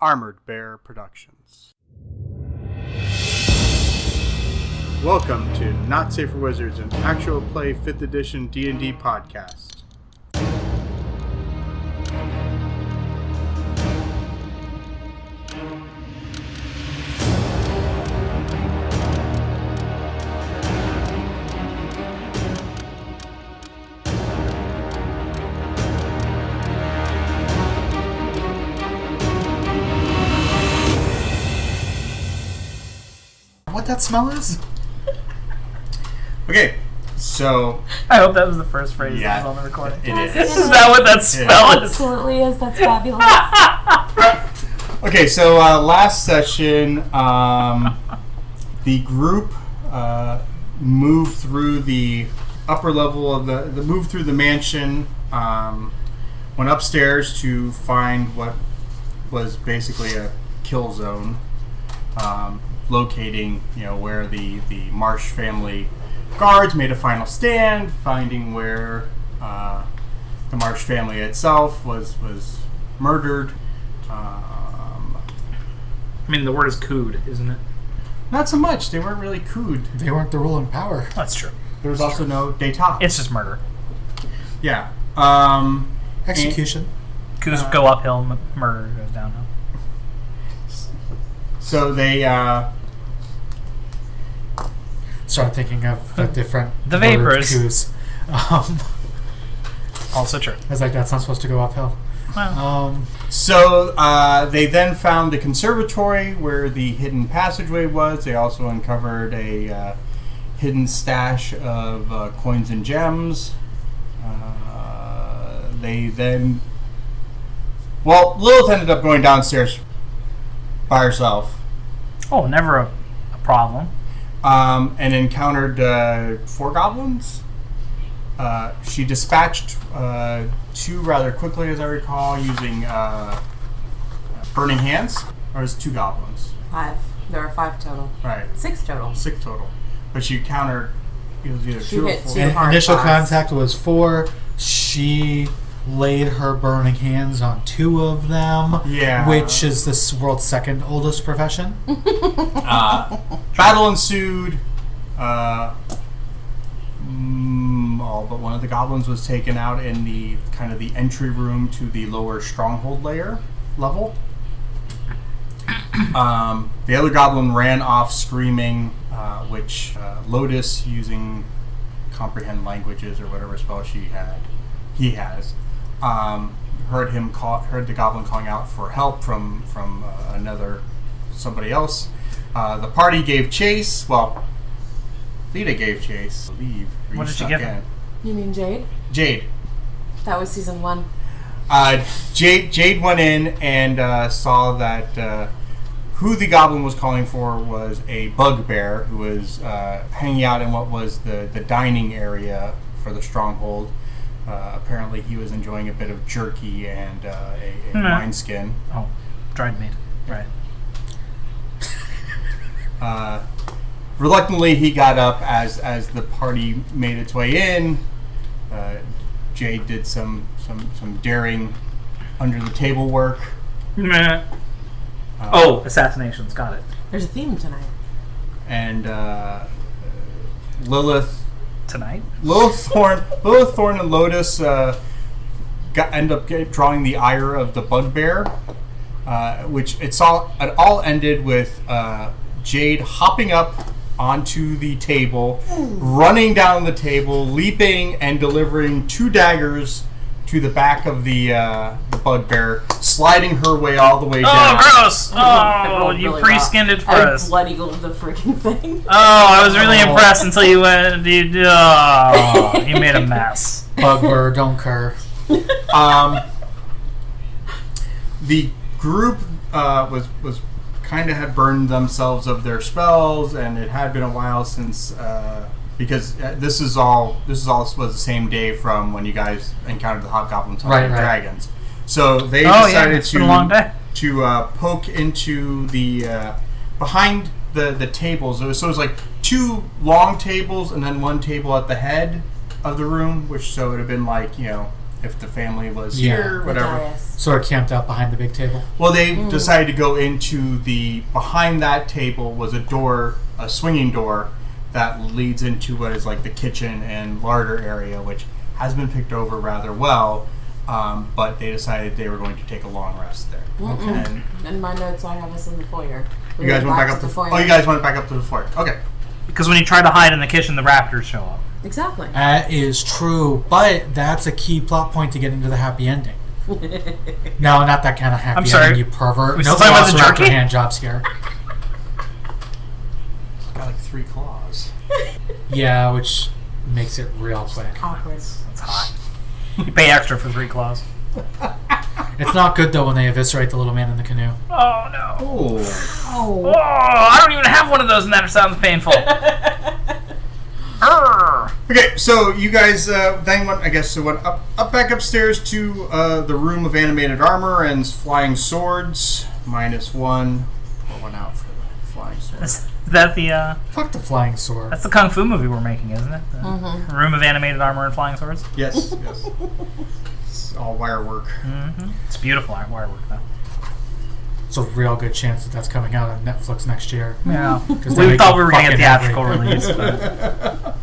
Armored Bear Productions. Welcome to Not Safe for Wizards, an actual play 5th edition D&D podcast. What that smell is? Okay, so... I hope that was the first phrase Yeah, that was on the recording. it is. Is that what that smell is? Absolutely is. That's fabulous. Okay, so last session, the group moved through the upper level of the moved through the mansion, went upstairs to find what was basically a kill zone, locating, where the Marsh family guards made a final stand, finding where the Marsh family itself was murdered. I mean, the word is cooed, isn't it? Not so much. They weren't really cooed. They weren't the ruling power. That's true. There was also no détente. It's just murder. Yeah. Execution. Coos go uphill, murder goes downhill. So they... Start thinking of a different The word, vapors. Coos. Also true. I was like, that's not supposed to go uphill. Well, So they then found the conservatory where the hidden passageway was. They also uncovered a hidden stash of coins and gems. They then... Well, Lilith ended up going downstairs by herself. oh, never a problem. And encountered 4 goblins. She dispatched 2 rather quickly, as I recall, using burning hands. Or was it 2 goblins? 5. There are 5 total. Right. 6 total. 6 total. But she countered either She 2 or hit 4. two. And hard initial pass. contact was 4. She laid her burning hands on 2 of them. Yeah. Which is this world's second oldest profession. Battle ensued. All but one of the goblins was taken out in the kind of the entry room to the lower stronghold level. The other goblin ran off screaming, which Lotus, using comprehend languages or whatever spell he has, heard the goblin calling out for help from somebody else. The party gave chase. Well, Lita gave chase. What did she give him? You mean Jade? Jade. That was season 1. Jade went in and saw that who the goblin was calling for was a bugbear who was hanging out in what was the dining area for the stronghold. Apparently he was enjoying a bit of jerky and a wineskin. Oh, dried meat. Right. Reluctantly, he got up as the party made its way in. Jade did some daring under the table work. Meh. Assassinations. Got it. There's a theme tonight. And Lilith Thorn and Lotus end up drawing the ire of the bugbear, which it all ended with Jade hopping up onto the table, running down the table, leaping and delivering 2 daggers to the back of the bugbear, sliding her way all the way down. Oh, gross! Oh, you really pre-skinned it for I us. bloody gold the freaking thing. Oh, I was really impressed until you went. You made a mess. Bugbear, don't cur. The group was kind of had burned themselves of their spells, and it had been a while since because this all was the same day from when you guys encountered the hobgoblins and dragons. So they decided it's been a long day. to poke into the behind the tables. So it was like 2 long tables and then 1 table at the head of the room, which so it would have been like if the family was Yeah. here, The whatever. dais. Sort of camped out behind the big table. Well, they decided to go into behind that table was a door, a swinging door that leads into what is like the kitchen and larder area, which has been picked over rather well. But they decided they were going to take a long rest there. And In my notes, I have us in the foyer. you guys went back up to the foyer. Oh, you guys went back up to the foyer. Okay. Because when you try to hide in the kitchen, the raptors show up. Exactly. That is true, but that's a key plot point to get into the happy ending. No, not that kind of happy I'm sorry. ending, you pervert. We No still talking about the velociraptor jerky? hand jobs here. Got like 3 claws. Yeah, which makes it real quick. Awkward. That's hot. You pay extra for 3 claws. It's not good though when they eviscerate the little man in the canoe. Oh, no. Oh. Oh, I don't even have one of those, and that sounds painful. Arr. Okay, so you guys then went, I guess, went up back upstairs to the room of animated armor and flying swords. -1. Pour one out for the flying sword. Is that the, Fuck the flying sword. that's the Kung Fu movie we're making, isn't it? The Room of Animated Armor and Flying Swords? Yes, yes. It's all wire work. It's beautiful wire work, though. It's a real good chance that that's coming out on Netflix next year. Yeah. 'Cause they We make thought we were going to fucking get theatrical everything. release, but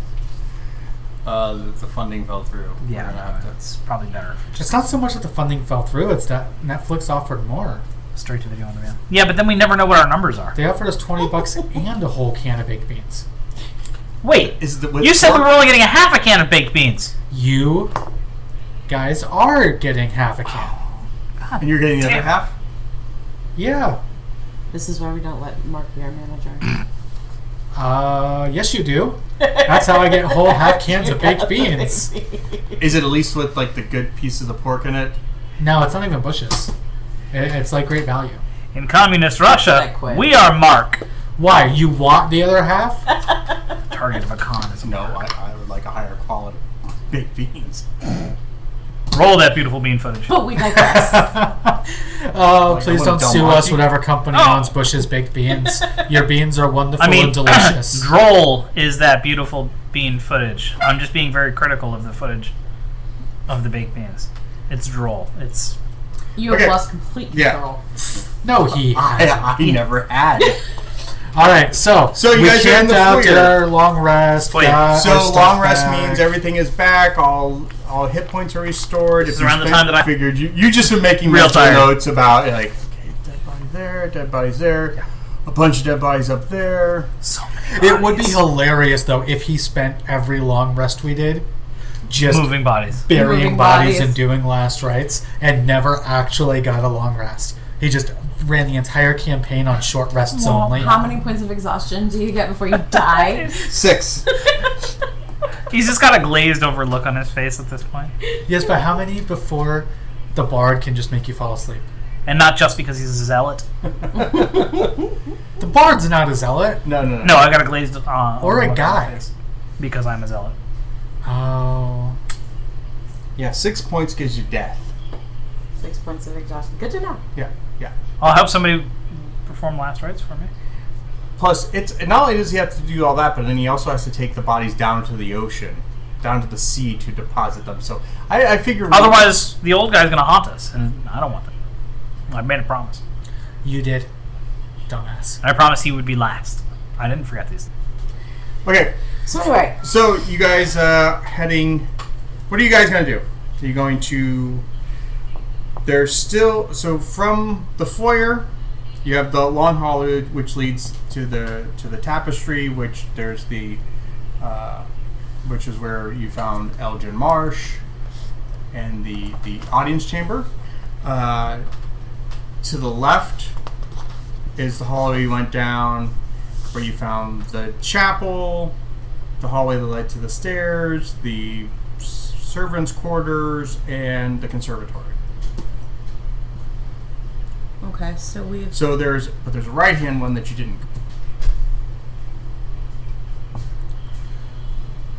The funding fell through. yeah, We're gonna have to- that's probably better if it's It's not so much that the funding fell through, it's that Netflix offered more. straight to video on demand. Yeah, but then we never know what our numbers are. They offered us $20 and a whole can of baked beans. Wait, Is the, with you said we pork- were only getting a half a can of baked beans. You guys are getting half a can. and you're getting the other Damn. half? Yeah. This is why we don't let Mark be our manager. Yes you do. That's how I get whole half cans of baked beans. Is it at least with like the good pieces of pork in it? No, it's not even bushes. It's like great value. In communist I Russia, quit. we are Mark. Why? You want the other half? Target of a con is No, I would like a higher quality baked beans. Roll that beautiful bean footage. But we digress. Oh, Like, please I don't want sue Del us, Monte. whatever company Oh. owns Bush's baked beans. Your beans are wonderful I mean, and delicious. droll is that beautiful bean footage. I'm just being very critical of the footage of the baked beans. It's droll. It's You have Okay. lost complete Yeah. control. No, he hasn't. I never had. All right, so you we guys are in camped the out, did foyer. our long rest. Wait, got our So stuff long rest back. means everything is back. All hit points are restored. This If is you around the spent- time that I- figured you just been making Real mental tired. notes about like okay, dead body there, dead bodies there, a bunch of dead bodies up there. so many It would be bodies. hilarious though if he spent every long rest we did just moving bodies. burying Moving bodies bodies. and doing last rites and never actually got a long rest. He just ran the entire campaign on short rests Well, only. how many points of exhaustion do you get before you die? 6. He's just got a glazed over look on his face at this point. Yes, but how many before the bard can just make you fall asleep? And not just because he's a zealot. The bard's not a zealot. No. No, I got a glazed Or a over look on guy. my face because I'm a zealot. Oh. Yeah, 6 points gives you death. 6 points of exhaustion. Good to know. Yeah. I'll help somebody perform last rites for me. Plus, it's not only does he have to do all that, but then he also has to take the bodies down to the ocean, down to the sea to deposit them. So I figure. Otherwise, the old guy's going to haunt us, and I don't want that. I made a promise. You did. Dumbass. I promised he would be last. I didn't forget these. Okay, So anyway, so you guys heading. What are you guys gonna do? Are you going to? There's still from the foyer. You have the long hall which leads to the tapestry, which there's the which is where you found Elgin Marsh and the audience chamber. To the left is the hallway you went down, where you found the chapel, the hallway that led to the stairs, the servants' quarters, and the conservatory. okay, so we've So there's a right hand one that you didn't.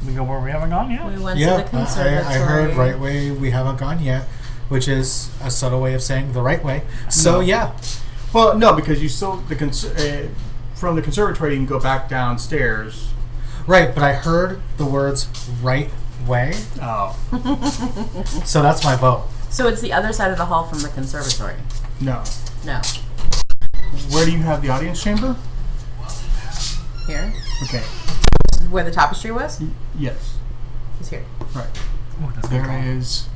We go where we haven't gone yet? we went Yeah, to the conservatory. I heard right way we haven't gone yet, which is a subtle way of saying the right way. So No. yeah, Well, no, because you still from the conservatory you can go back downstairs. right. But I heard the words right way. Oh, So that's my vote. So it's the other side of the hall from the conservatory. no. No. Where do you have the audience chamber? Here? Okay. Where the tapestry was? Yes. Is here. Right. Oh, that's There good. is.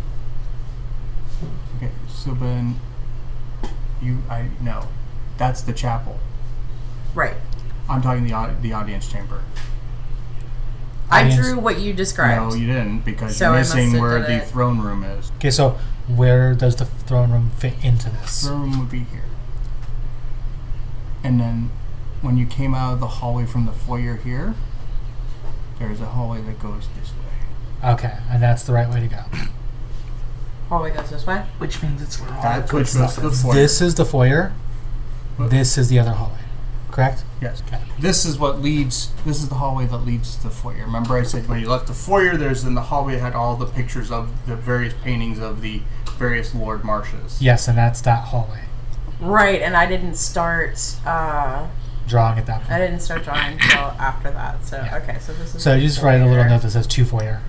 Okay, so then no, that's the chapel. Right. I'm talking the audience chamber. I Audience- drew what you described. No, you didn't because So you're I must missing have where did the it. throne room is. Okay, so where does the throne room fit into this? Throne room would be here. And then when you came out of the hallway from the foyer here, there's a hallway that goes this way. Okay, and that's the right way to go. Hallway goes this way. Which means it's where all That's the which good goes stuff to the is. foyer. This is the foyer. What? This is the other hallway. Correct? Yes. Okay. This is the hallway that leads to the foyer. Remember I said when you left the foyer, there's in the hallway had all the pictures of the various paintings of the various Lord Marshes. Yes, and that's that hallway. Right, and I didn't start. Drawing at that I point. didn't start drawing until after that. So Yeah. okay, so this is. So the you just write a little foyer. note that says 2 foyer.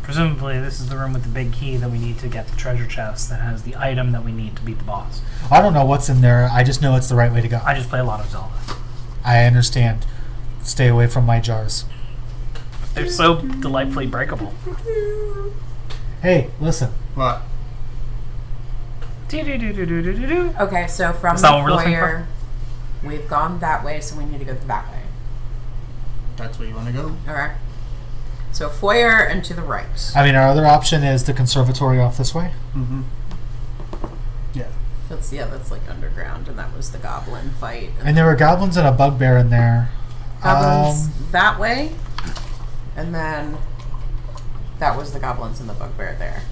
Presumably, this is the room with the big key that we need to get the treasure chest that has the item that we need to beat the boss. I don't know what's in there. I just know it's the right way to go. I just play a lot of Zelda. I understand. Stay away from my jars. They're so delightfully breakable. Hey, listen. What? Do-do-do-do-do-do-do. Okay, so from Is the that what we're looking foyer, we've gone that way, so we need to go that way. That's where you want to go? Okay. So foyer and to the right. I mean, our other option is the conservatory off this way. Mm-hmm. Yeah. That's like underground, and that was the goblin fight. And there were goblins and a bugbear in there. Goblins that way, and then that was the goblins and the bugbear there.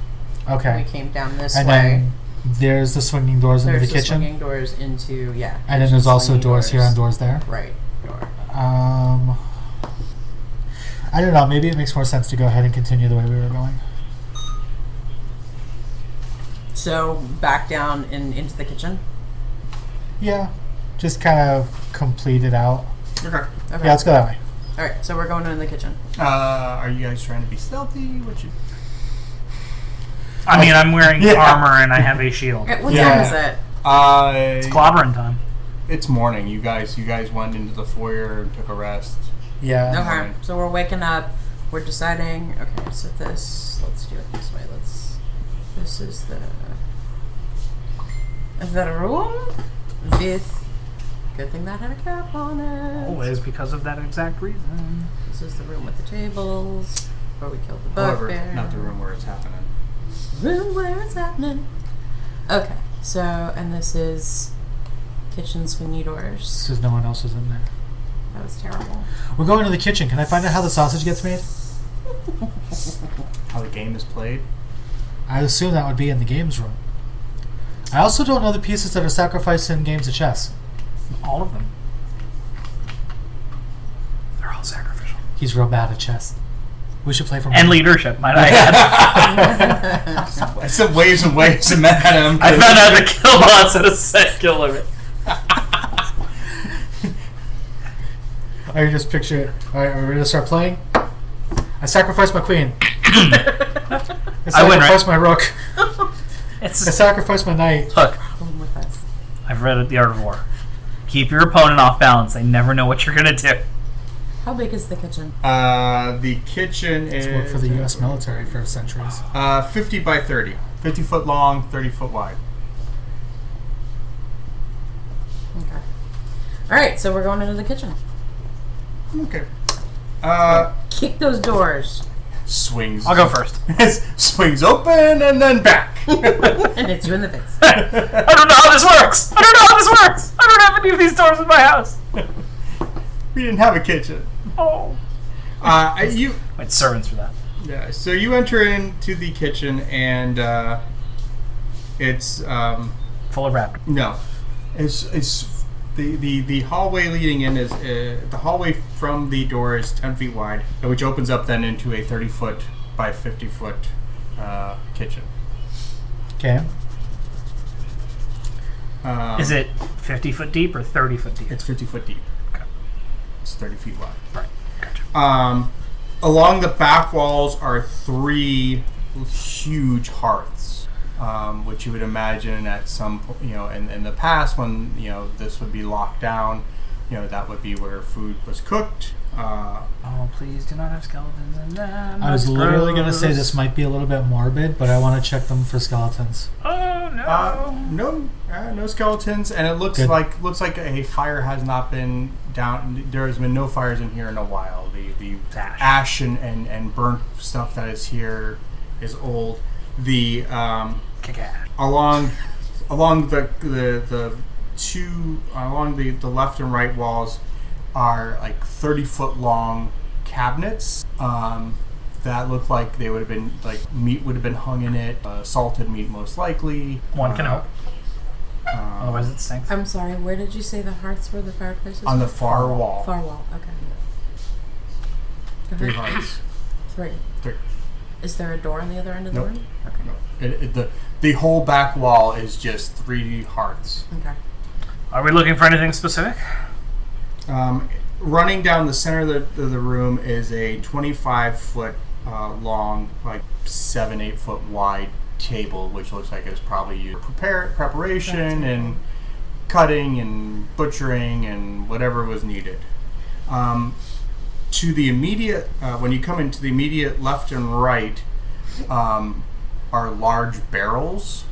Okay. We came down this And way. then there's the swinging doors into There's the the kitchen. swinging doors into And then there's also swinging doors here and doors there. Right, door. I don't know. Maybe it makes more sense to go ahead and continue the way we were going. So back down into the kitchen. Yeah. Just kind of complete it out. Okay. Okay. Yeah, let's go that way. All right. So we're going in the kitchen. Are you guys trying to be stealthy? What you? I mean, I'm wearing Yeah. armor and I have a shield. What Yeah. time is it? It's clobbering time. It's morning. You guys went into the foyer and took a rest. Yeah. Okay. Alright. So we're waking up. We're deciding. Okay. So let's do it this way. This is the room with. Good thing that had a cap on it. Always because of that exact reason. This is the room with the tables where we killed the However, bugbear. not the room where it's happening. Room where it's happening. Okay. So and this is kitchen swingy doors. Because no one else is in there. That was terrible. We're going to the kitchen. Can I find out how the sausage gets made? How the game is played. I assume that would be in the games room. I also don't know the pieces that are sacrificed in games of chess. All of them. They're all sacrificial. He's real bad at chess. We should play for And leadership, might I add. I said waves and waves and met him. I found out the kill bots at a set kill limit. I can just picture it. Alright, are we ready to start playing? I sacrificed my queen. I I win, right? sacrificed my rook. I It's sacrificed my knight. look. Problem with us. I've read The Art of War. Keep your opponent off balance. They never know what you're gonna do. How big is the kitchen? The kitchen It's is worked for the U.S. military for centuries. 50 by 30. 50 foot long, 30 foot wide. Okay. All right. So we're going into the kitchen. Okay. Kick those doors. Swings. I'll go first. Swings open and then back. And it's you in the face. I don't know how this works. I don't know how this works. I don't have any of these doors in my house. We didn't have a kitchen. Oh. You Wait, servants for that. Yeah, so you enter into the kitchen and it's Full of raptors. no, it's the hallway leading in is the hallway from the door is 10 feet wide, which opens up then into a 30 foot by 50 foot kitchen. Okay. Is it 50 foot deep or 30 foot deep? It's 50 foot deep. Okay. It's 30 feet wide. Right. Gotcha. Along the back walls are 3 huge hearths, which you would imagine at some in the past when this would be locked down, that would be where food was cooked. Oh, please do not have skeletons in them. I was That's literally going to say gross. this might be a little bit morbid, but I want to check them for skeletons. Oh no. No skeletons, and it looks Good. like a fire has not been down. There has been no fires in here in a while. The ash and burnt stuff that is here is old. The Kick ass. along the two along the left and right walls are like 30-foot long cabinets that look like they would have been like meat would have been hung in it, salted meat most likely. One can hope. Otherwise it stinks. I'm sorry, where did you say the hearths were, the fireplaces? On the were? far wall. Far wall, okay. Go 3 ahead. hearts. 3. 3. Is there a door on the other end of the Nope. room? Okay. The whole back wall is just 3 hearts. Okay. Are we looking for anything specific? Running down the center of the room is a 25-foot long, like 7-8 foot wide table, which looks like it's probably used for preparation and cutting and butchering and whatever was needed. To the immediate, when you come into the immediate left and right, are large barrels,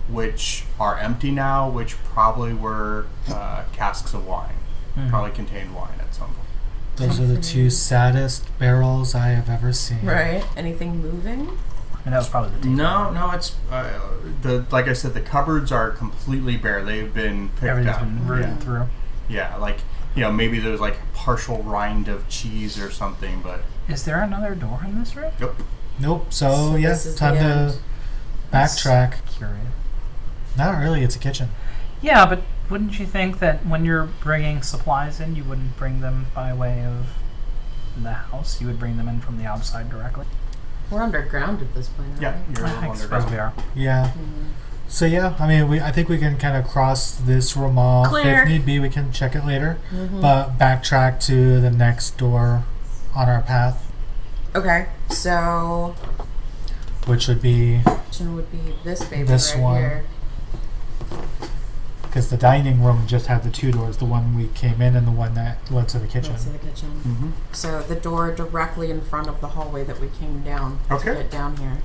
which are empty now, which probably were casks of wine. Probably contained wine at some point. Those are the 2 saddest barrels I have ever seen. Right. Anything moving? And that was probably the deep No, it's like I said, the cupboards are completely bare. They've been picked Everything's out. been rooted through. Yeah, like maybe there's like partial rind of cheese or something, but Is there another door in this room? Nope. So So, yeah, this is time the to end. backtrack. Curious. Not really. It's a kitchen. Yeah, but wouldn't you think that when you're bringing supplies in, you wouldn't bring them by way of the house? You would bring them in from the outside directly? We're underground at this point, aren't yeah, we? you're I suppose we are. Yeah. So yeah, I mean, I think we can kind of cross this room off. Clear. If need be, we can check it later. But backtrack to the next door on our path, Okay, so which would be kitchen would be this baby This right one. here. because the dining room just had the 2 doors, the one we came in and the one that led to the kitchen. That's the kitchen. Mm-hmm. So the door directly in front of the hallway that we came down Okay. to get down here.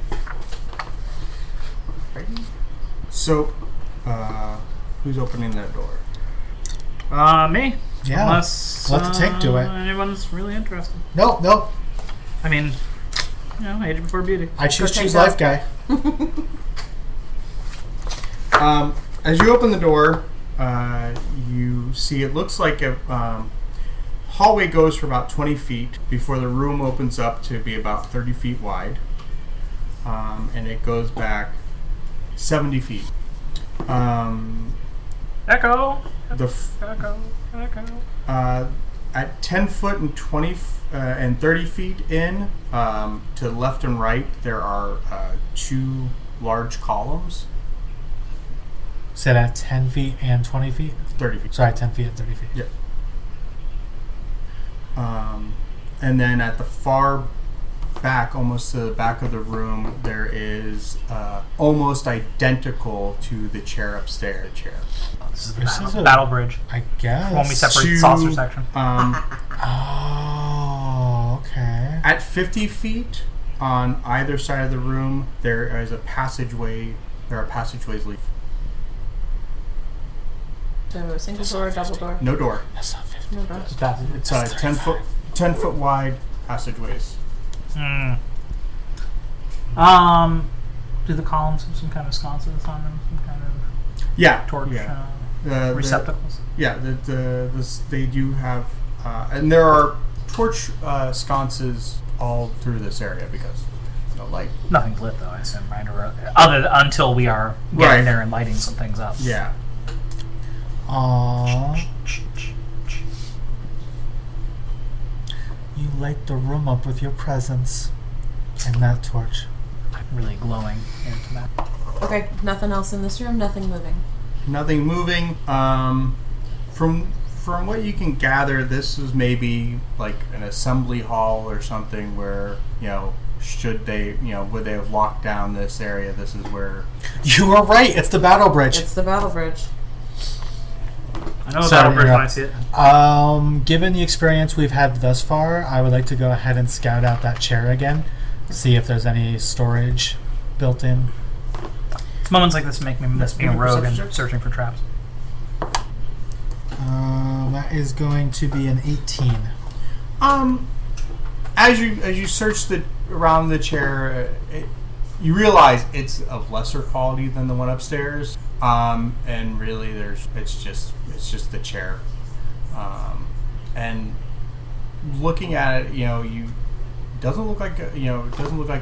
So, who's opening that door? Me? Yeah. Unless Let the tank do it. anyone's really interested. Nope. I mean, age before beauty. I choose take choose that. life guy. As you open the door, you see it looks like a hallway goes for about 20 feet before the room opens up to be about 30 feet wide, and it goes back 70 feet. Echo! The f- Echo! Echo! at 10 foot and and 30 feet in, to the left and right, there are 2 large columns. Set at 10 feet and 20 feet. 30 feet. Sorry, 10 feet and 30 feet. Yeah. And then at the far back, almost to the back of the room, there is almost identical to the chair upstairs. This is the This is a- battle bridge. I guess. When we separate the 2, saucer section. Oh, okay. At 50 feet on either side of the room, there is a passageway. There are passageways leading. So a single door, double door. No door. That's not 50. No door. Just pass it. It's That's 10 foot 10 foot wide passageways. Do the columns have some kind of sconces on them? Some kind of Yeah. torch Yeah. receptacles? They do have, and there are torch sconces all through this area because, light. Nothing's lit though, I assume, right? Or until we are getting Right. there and lighting some things up. Yeah. Aww. You light the room up with your presence and that torch. Really glowing into that. Okay, nothing else in this room, nothing moving. Nothing moving. From from what you can gather, this is maybe like an assembly hall or something where, should they, would they have locked down this area? This is where... You are right. It's the battle bridge. It's the battle bridge. I know the battle bridge when I see it. Given the experience we've had thus far, I would like to go ahead and scout out that chair again. See if there's any storage built in. It's moments like this make me miss being a rogue and searching for traps. That is going to be an 18. As you search around the chair, you realize it's of lesser quality than the one upstairs. And really, it's just the chair. And looking at it, it doesn't look like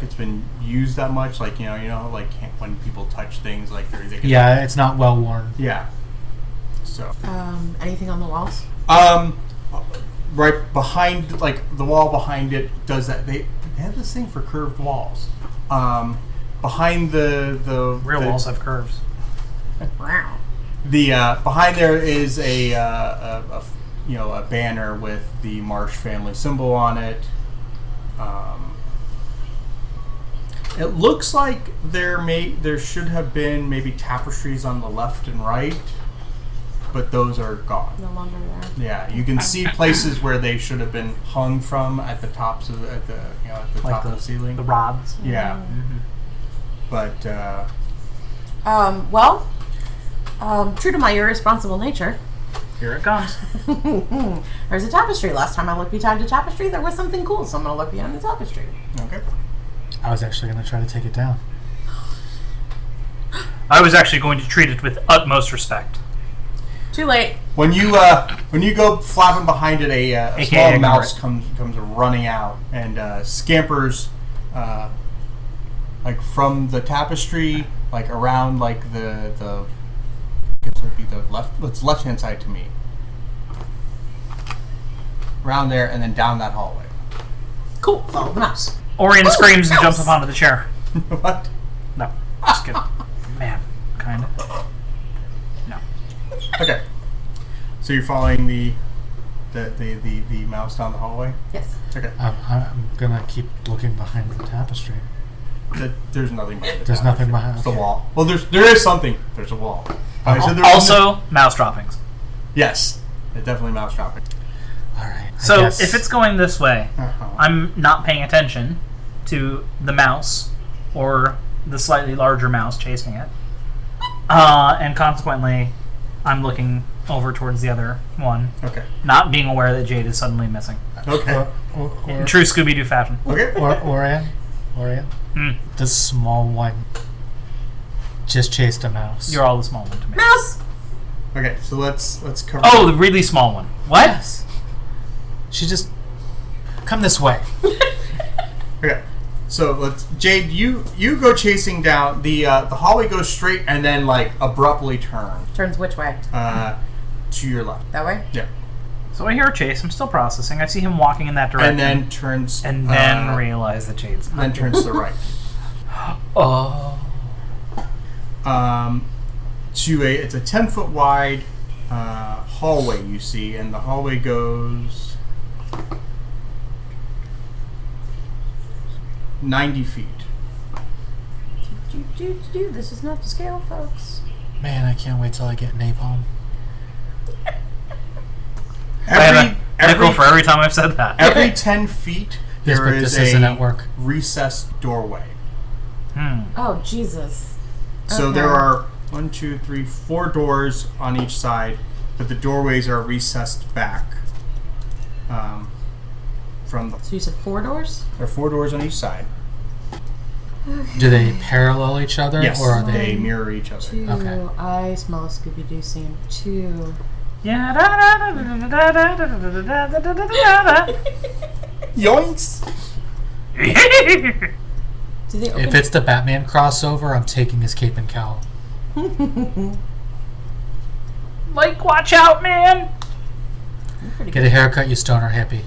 it's been used that much. Like like when people touch things, like they can, Yeah, it's not well worn. yeah. So Anything on the walls? right behind, like the wall behind it does that. They have this thing for curved walls. Behind the Real walls have curves. Wow. The behind there is a banner with the Marsh family symbol on it. It looks like there should have been maybe tapestries on the left and right, but those are gone. No longer there. Yeah, you can see places where they should have been hung from at the tops of at the top of the ceiling. The rods. Yeah, but true to my irresponsible nature, Here it comes. there's a tapestry. Last time I looked behind the tapestry, there was something cool, so I'm going to look behind the tapestry. okay. I was actually going to try to take it down. I was actually going to treat it with utmost respect. Too late. When you go flapping behind it, a AKA small ignore mouse it. comes running out and scampers like from the tapestry, like around like the I guess it would be the left hand side to me, around there and then down that hallway. Cool. Follow the mouse. Orion Oh, screams and mouse. jumps up onto the chair. What? No, just kidding. Man, kind of. No. Okay. So you're following the mouse down the hallway. Yes. Okay. I'm going to keep looking behind the tapestry. There's nothing behind the There's nothing tapestry. behind- It's the okay. wall. Well, there is something. There's a wall. I said there was Also, mouse droppings. yes, it's definitely mouse dropping. All right. I So guess- if it's going this way, Uh-huh. I'm not paying attention to the mouse or the slightly larger mouse chasing it, and consequently, I'm looking over towards the other one, Okay. not being aware that Jade is suddenly missing. Okay. In true Scooby-Doo fashion. Okay. Orion, Hmm. the small one just chased a mouse. You're all the small one to me. Mouse. Okay. So let's cover. Oh, the really small one. What? Yes. She just come this way. Okay. So let's Jade. You go chasing down the hallway goes straight and then like abruptly turn Turns which way? to your left. That way? Yeah. So I hear a chase. I'm still processing. I see him walking in that direction. And then turns. And then realize that Jade's not then there. turns to the right. Oh. It's a 10-foot wide hallway you see, and the hallway goes 90 feet. This is not to scale, folks. Man, I can't wait till I get napalm. I have a nickel for every time I've said that. Every 10 feet, Yes, there but is this isn't at a work. recessed doorway. Oh, Jesus. So Okay. there are 1, 2, 3, 4 doors on each side, but the doorways are recessed back. From So you said 4 doors? there are 4 doors on each side. Do they parallel each other? Yes, Or are they they... mirror each other. 2. Okay. I smell a Scooby-Doo scene. 2. Yeah. Yoinks! Do they open? If it's the Batman crossover, I'm taking his cape and cowl. Like, watch out, man! Pretty Get a haircut, you stoner hippie.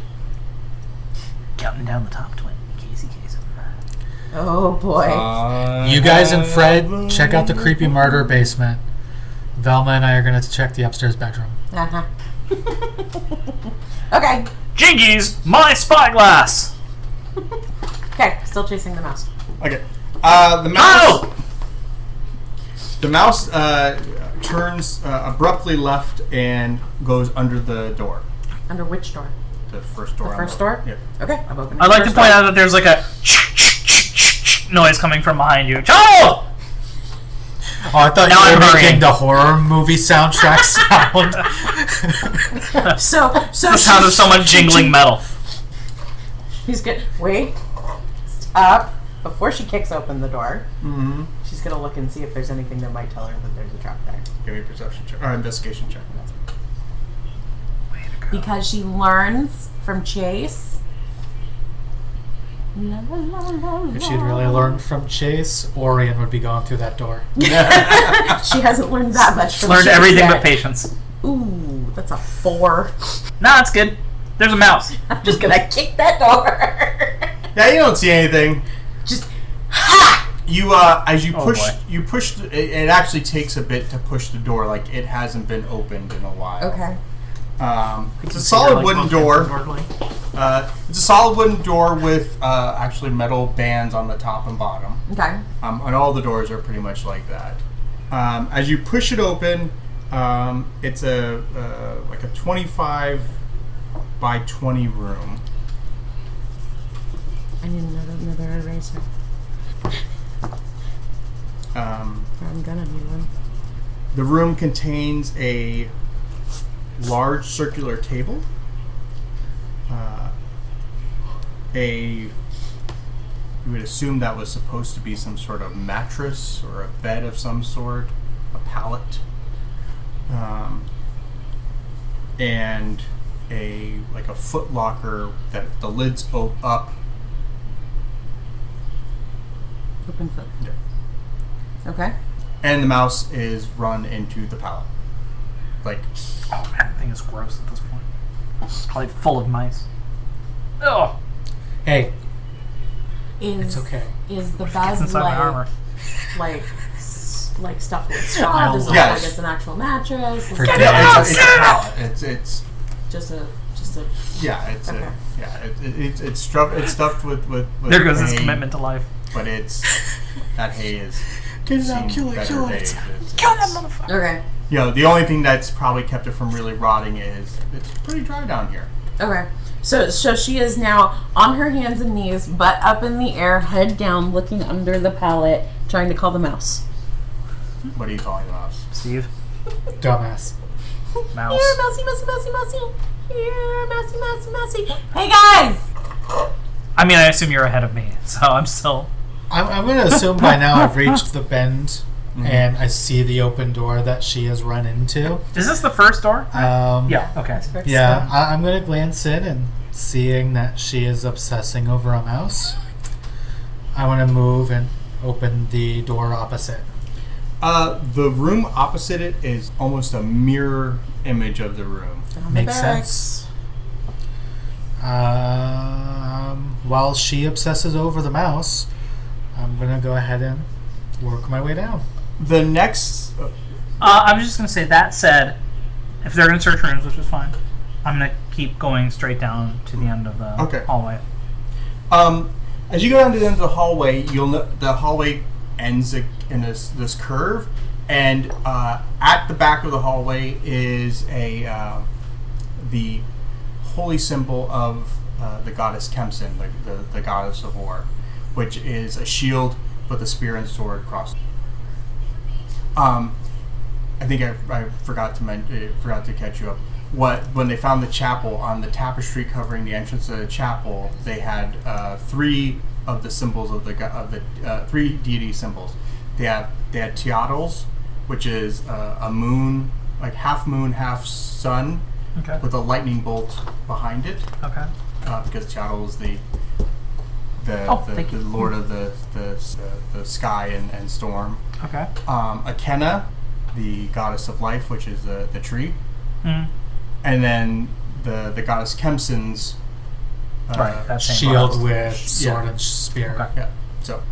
Counting down the top 20. Casey Kasem. Oh, boy. You guys and Fred, check out the creepy murder basement. Velma and I are going to check the upstairs bedroom. Uh-huh. Okay. Jinkies, my spyglass! Okay, still chasing the mouse. Okay. The mouse. Oh! The mouse turns abruptly left and goes under the door. Under which door? The first door. The on first door? Yeah. Okay, I'm opening I'd the like to first point door. out that there's like a noise coming from behind you. Child! Oh, I thought Now you I'm were hurrying. making the horror movie soundtrack sound. So The sound of someone jingling metal. He's good. Wait. Stop. Before she kicks open the door, Mm-hmm. she's gonna look and see if there's anything that might tell her that there's a trap there. Give me a perception check or investigation check. Because she learns from Chase. If she'd really learned from Chase, Orion would be going through that door. She hasn't learned that much from Learned Chase everything yet. but patience. Ooh, that's a 4. Nah, it's good. There's a mouse. I'm just gonna kick that door. Yeah, you don't see anything. Just ha! You as you Oh, push, boy. you push. It actually takes a bit to push the door. Like it hasn't been opened in a while. Okay. It's a solid wooden door. It's a solid wooden door with actually metal bands on the top and bottom. Okay. And all the doors are pretty much like that. As you push it open, it's a like a 25 by 20 room. I need another eraser. I'm gonna need one. The room contains a large circular table, you would assume that was supposed to be some sort of mattress or a bed of some sort, a pallet, and a foot locker that the lid's up. Open foot. Yeah. Okay. And the mouse is run into the pallet. Like, Oh man, that thing is gross at this point. It's probably full of mice. Ugh. Hey, Is it's okay. Is the Gets bag inside my armor. like stuffed with straw? Does it look Yes. like it's an actual mattress? Is For it days. yeah, it's a pallet. It's just a yeah, it's Okay. it's stuffed with There goes his hay, commitment to life. but that hay is Get it out, seen kill it, better kill it. days. Kill that motherfucker. Okay. You know, the only thing that's probably kept it from really rotting is it's pretty dry down here. Okay. So she is now on her hands and knees, butt up in the air, head down, looking under the pallet, trying to call the mouse. What are you calling the mouse? Steve. Dumbass. Mouse. Here, mousy, mousy, mousy, mousy. Here, mousy, mousy, mousy. Hey guys! I mean, I assume you're ahead of me, so I'm still. I'm going to assume by now I've reached the bend and I see the open door that she has run into. Is this the first door? Yeah. Okay. Yeah, I'm going to glance in and seeing that she is obsessing over a mouse, I want to move and open the door opposite. The room opposite it is almost a mirror image of the room. Makes sense. While she obsesses over the mouse, I'm going to go ahead and work my way down. The next I was just gonna say. That said, if they're gonna search rooms, which is fine, I'm gonna keep going straight down to the end of the hallway. as you go down to the end of the hallway, you'll know the hallway ends in this curve, and at the back of the hallway is the holy symbol of the goddess Kemsin, the goddess of war, which is a shield with a spear and sword crossed. I think I forgot to catch you up. When they found the chapel, on the tapestry covering the entrance of the chapel, they had three of the symbols of the three deity symbols. They had Teotls, which is a moon, like half moon, half sun, Okay. with a lightning bolt behind it. Okay. Because Teotl is the thank you. lord of the sky and storm. Okay. Akenna, the goddess of life, which is the tree, Mm. and then the goddess Kemsin's Right. That's Shield with sword and spear. Okay. yeah. So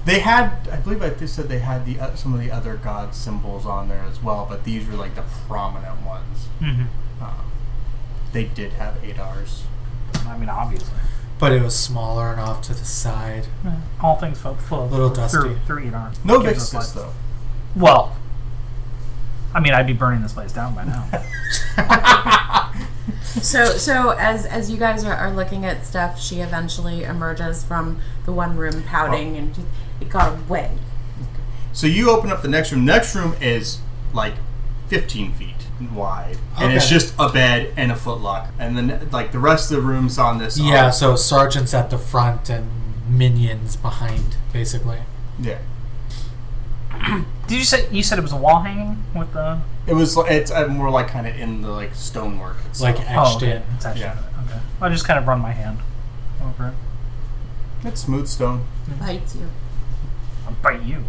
They had, I believe, they said they had some of the other god symbols on there as well, but these were like the prominent ones. Mm-hmm. They did have Adars. I mean, obviously. But it was smaller and off to the side. All things flow Little dusty. through Edar. No Gives us Vixus, life. though. Well, I mean, I'd be burning this place down by now. So as you guys are looking at stuff, she eventually emerges from the one room pouting, and it got away. So you open up the next room. Next room is like 15 feet wide, and it's Okay. just a bed and a footlock, and then like the rest of the rooms on this. Yeah, so sergeants at the front and minions behind, basically. Yeah. Did you said it was a wall hanging with the It's more like kind of in the like stonework. Like itself. etched okay. in. It's actually Yeah. okay. I'll just kind of run my hand over it. It's smooth stone. Bites you. I'll bite you.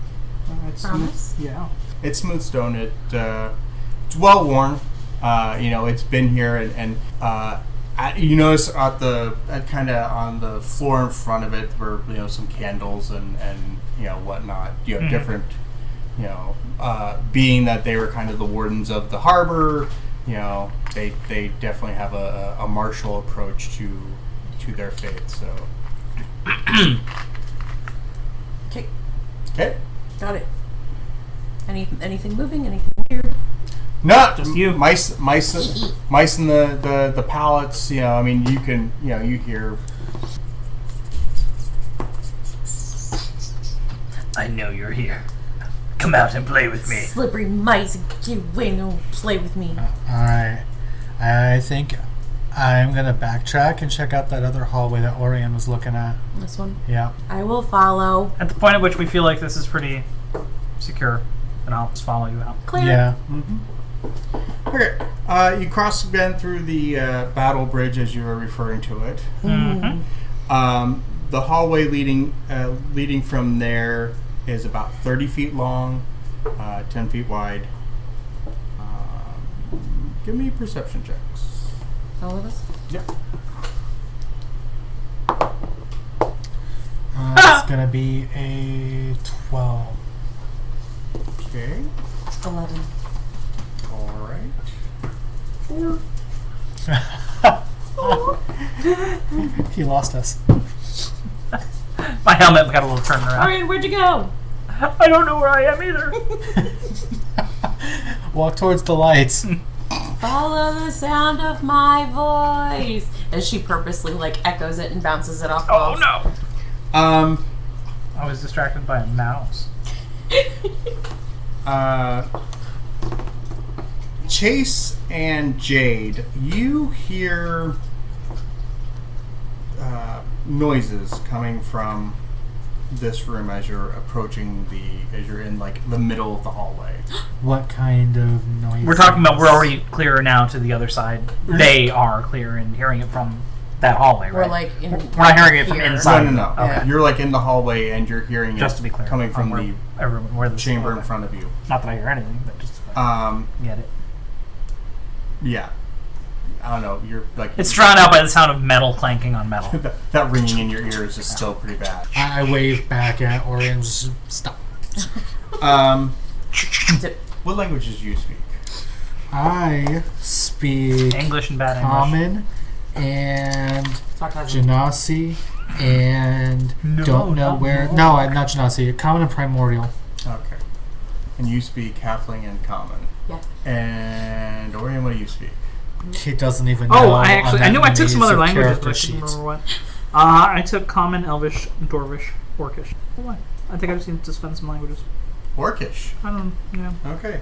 It's Promise? Yeah. It's smooth stone. It's well worn. It's been here, and you notice kind of on the floor in front of it were some candles and whatnot. Different. Being that they were kind of the wardens of the harbor, they definitely have a martial approach to their faith. So. Okay. Got it. Anything moving? Anything weird? Not Just you. Mice in the pallets. You can. You hear. I know you're here. Come out and play with me. Slippery mice, get away and don't play with me. Alright. I think I'm going to backtrack and check out that other hallway that Orion was looking at. This one. Yeah. I will follow. At the point at which we feel like this is pretty secure, then I'll just follow you out. Clear. Yeah. Okay. You cross again through the battle bridge as you were referring to it. Mm-hmm. The hallway leading from there is about 30 feet long, 10 feet wide. Give me perception checks. All of us? Yep. It's going to be a 12. Okay. 11. All right. He lost us. My helmet got a little turned around. Alright, where'd you go? I don't know where I am either. Walk towards the lights. Follow the sound of my voice. As she purposely echoes it and bounces it off Oh walls. no! I was distracted by a mouse. Chase and Jade, you hear noises coming from this room as you're approaching as you're in the middle of the hallway. What kind of noise? We're talking about we're already clear now to the other side. They are clear and hearing it from that hallway, We're right? in We're not hearing it from here. inside. No. Okay. Yeah. You're in the hallway and you're hearing Just it to be clear, coming from where the this chamber is. in front of you. Not that I hear anything, but just get it. Yeah. I don't know. You're It's drowned out by the sound of metal clanking on metal. that ringing in your ears is still pretty bad. I wave back at Orion. Just stop. What languages do you speak? I speak English and bad English. Common and Sarcasm. Genasi and don't know where. No, I'm not Genasi. Common and Primordial. Okay. And you speak Halfling and Common. Yeah. And Orion, what do you speak? He doesn't even know. Oh, on I knew I took that some other maze of languages, but character I couldn't sheets. remember what. I took Common, Elvish, Dwarvish, Orcish. What? I think I just need to spend some languages. Orcish. I don't know. Okay.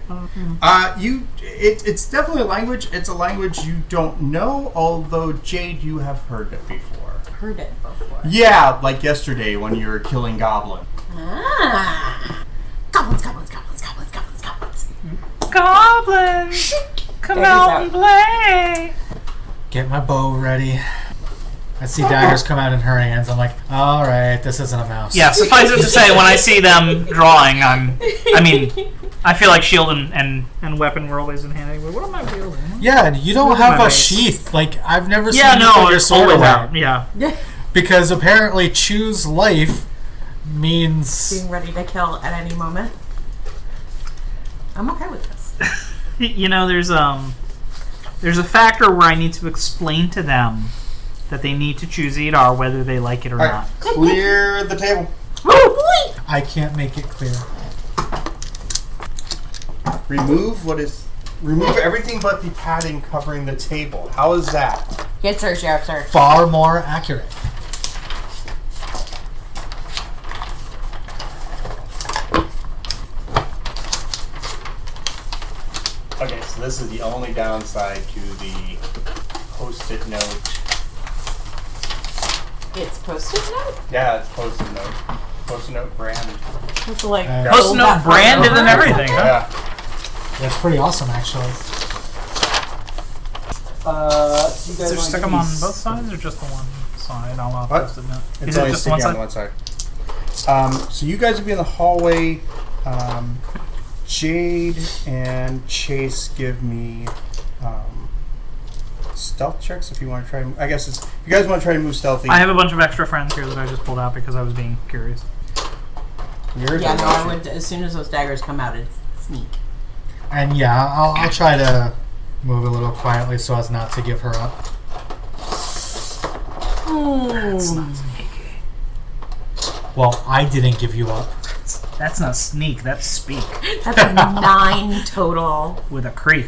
Yeah. It's definitely a language. It's a language you don't know, although Jade, you have heard it before. Heard it before. Yeah, like yesterday when you were killing goblin. Ah. Goblins, goblins, goblins, goblins, goblins, goblins. Goblins! Come There he's out out. and play! Get my bow ready. I see daggers come out in her hands. I'm like, all right, this isn't a mouse. Yeah, suffice it to say, when I see them drawing, I feel like shield and weapon were always in hand anyway. What am I wielding? Yeah, and you don't Where's have my a mace? sheath. I've never seen Yeah, you no, put your it's sword always away. out. Yeah. Because apparently choose life means... Being ready to kill at any moment. I'm okay with this. You know, there's a factor where I need to explain to them that they need to choose Idar whether they like it or not. Clear the table. I can't make it clear. Remove everything but the padding covering the table. How is that? Yes, sir, Sheriff, sir. Far more accurate. Okay, so this is the only downside to the post-it note. It's post-it note? Yeah, it's post-it note. Post-it note brand. It's like Post-it note branded and everything, huh? Yeah. That's pretty awesome, actually. You guys So stick them on both sides or just the one side? I'll What? post it note. It's Is it only just sticking one on side? one side. So you guys will be in the hallway. Jade and Chase give me stealth checks if you want to try. I guess if you guys want to try to move stealthy. I have a bunch of extra friends here that I just pulled out because I was being curious. Yeah, no, I would. As soon as those daggers come out, it's sneak. And yeah, I'll try to move a little quietly so as not to give her up. That's not sneaky. Well, I didn't give you up. That's not sneak, that's speak. That's a 9 total. With a creak.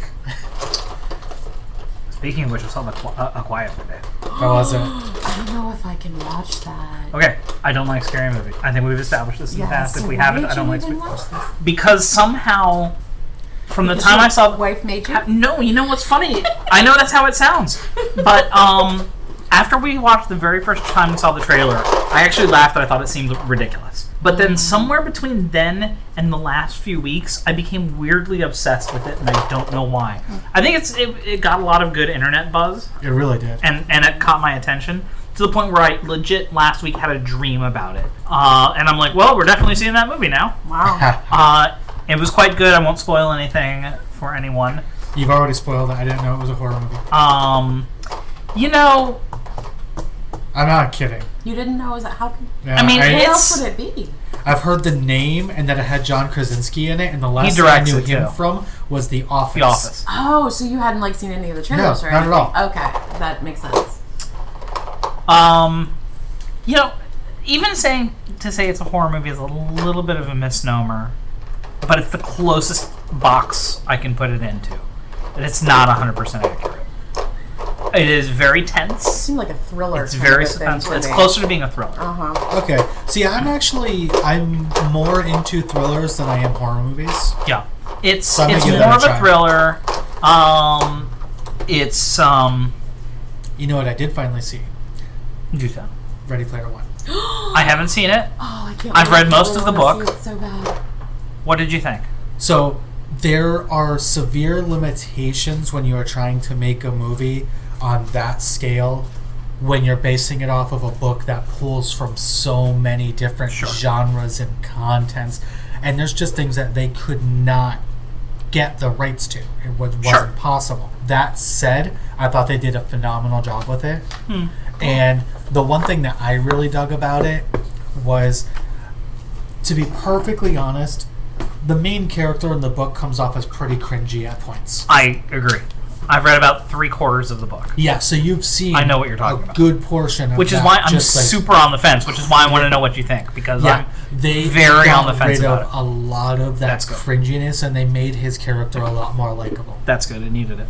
Speaking of which, I saw a Quiet today. How was it? I don't know if I can watch that. Okay, I don't like scary movies. I think we've established this in the past. If we why haven't, did I don't you like even scary watch this? because somehow, from the Because time your I saw wife made you. no, you know what's funny? I know that's how it sounds, but after we watched the very first time we saw the trailer, I actually laughed. I thought it seemed ridiculous. But then somewhere between then and the last few weeks, I became weirdly obsessed with it, and I don't know why. I think it got a lot of good internet buzz, It really did. and it caught my attention to the point where I legit last week had a dream about it. And I'm like, well, we're definitely seeing that movie now. Wow. It was quite good. I won't spoil anything for anyone. You've already spoiled it. I didn't know it was a horror movie. You know, I'm not kidding. You didn't know? Is that how? Yeah, I mean, What it's- else would it be? I've heard the name and that it had John Krasinski in it, and the last thing I directs knew it, him too. from was The Office. The Office. Oh, so you hadn't seen any of the trailers, No, or not at all. anything? Okay, that makes sense. You know, even say it's a horror movie is a little bit of a misnomer, but it's the closest box I can put it into. And it's not 100% accurate. It is very tense. It seemed like a thriller. It's kind very of a thing suspenseful. for It's me. closer to being a thriller. Okay. See, I'm more into thrillers than I am horror movies. Yeah, it's So I'm gonna it's give more that of a a try. thriller. It's You know what I did finally see? do so. Ready Player One. I haven't seen it. Oh, I can't. I've wait. read most I of the wanna book. see it so bad. What did you think? So there are severe limitations when you are trying to make a movie on that scale when you're basing it off of a book that pulls from so many different genres and contents, and there's just things that they could not get the rights to. It wasn't possible. That said, I thought they did a phenomenal job with it. And the one thing that I really dug about it was, to be perfectly honest, the main character in the book comes off as pretty cringy at points. I agree. I've read about 3/4 of the book. Yeah, so you've seen I know what you're talking a about. good portion of Which is that, why I'm just like- super on the fence, which is why I want to know what you think, because Yeah, they very got on the fence rid about of it. a lot of that That's good. cringiness, and they made his character a lot more likable. that's good. It needed it.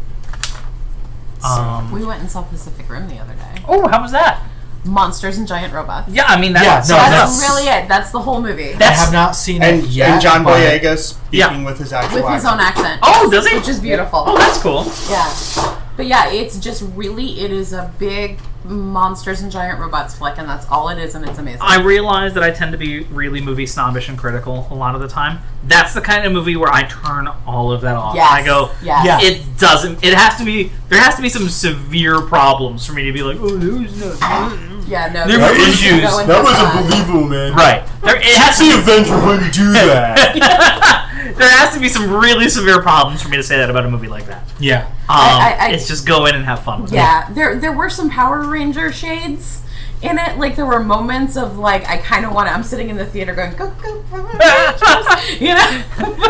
We went and saw Pacific Rim the other day. Oh, how was that? Monsters and giant robots. Yeah, I mean, Yeah, that's, no, That's really it. That's the whole movie. I have not seen it And, yet. and John but- Boyega speaking with his actual With his own accent. Oh, does he? Which is beautiful. Oh, that's cool. Yeah. But yeah, it's just really, it is a big monsters and giant robots flick, and that's all it is, and it's amazing. I realize that I tend to be really movie snobbish and critical a lot of the time. That's the kind of movie where I turn all of that off. Yes. I go, Yes. Yeah. it doesn't. It has to be. There has to be some severe problems for me to be like, oh, there was no. Yeah, no. There this were is issues. going That with was that. unbelievable, man. Right. There, it has to The Avenger wouldn't do that. There has to be some really severe problems for me to say that about a movie like that. Yeah. I- It's just go in and have fun with it. Yeah, there were some Power Ranger shades in it, like, there were moments of, like, I kind of want to, I'm sitting in the theater going, go, Power Rangers, you know?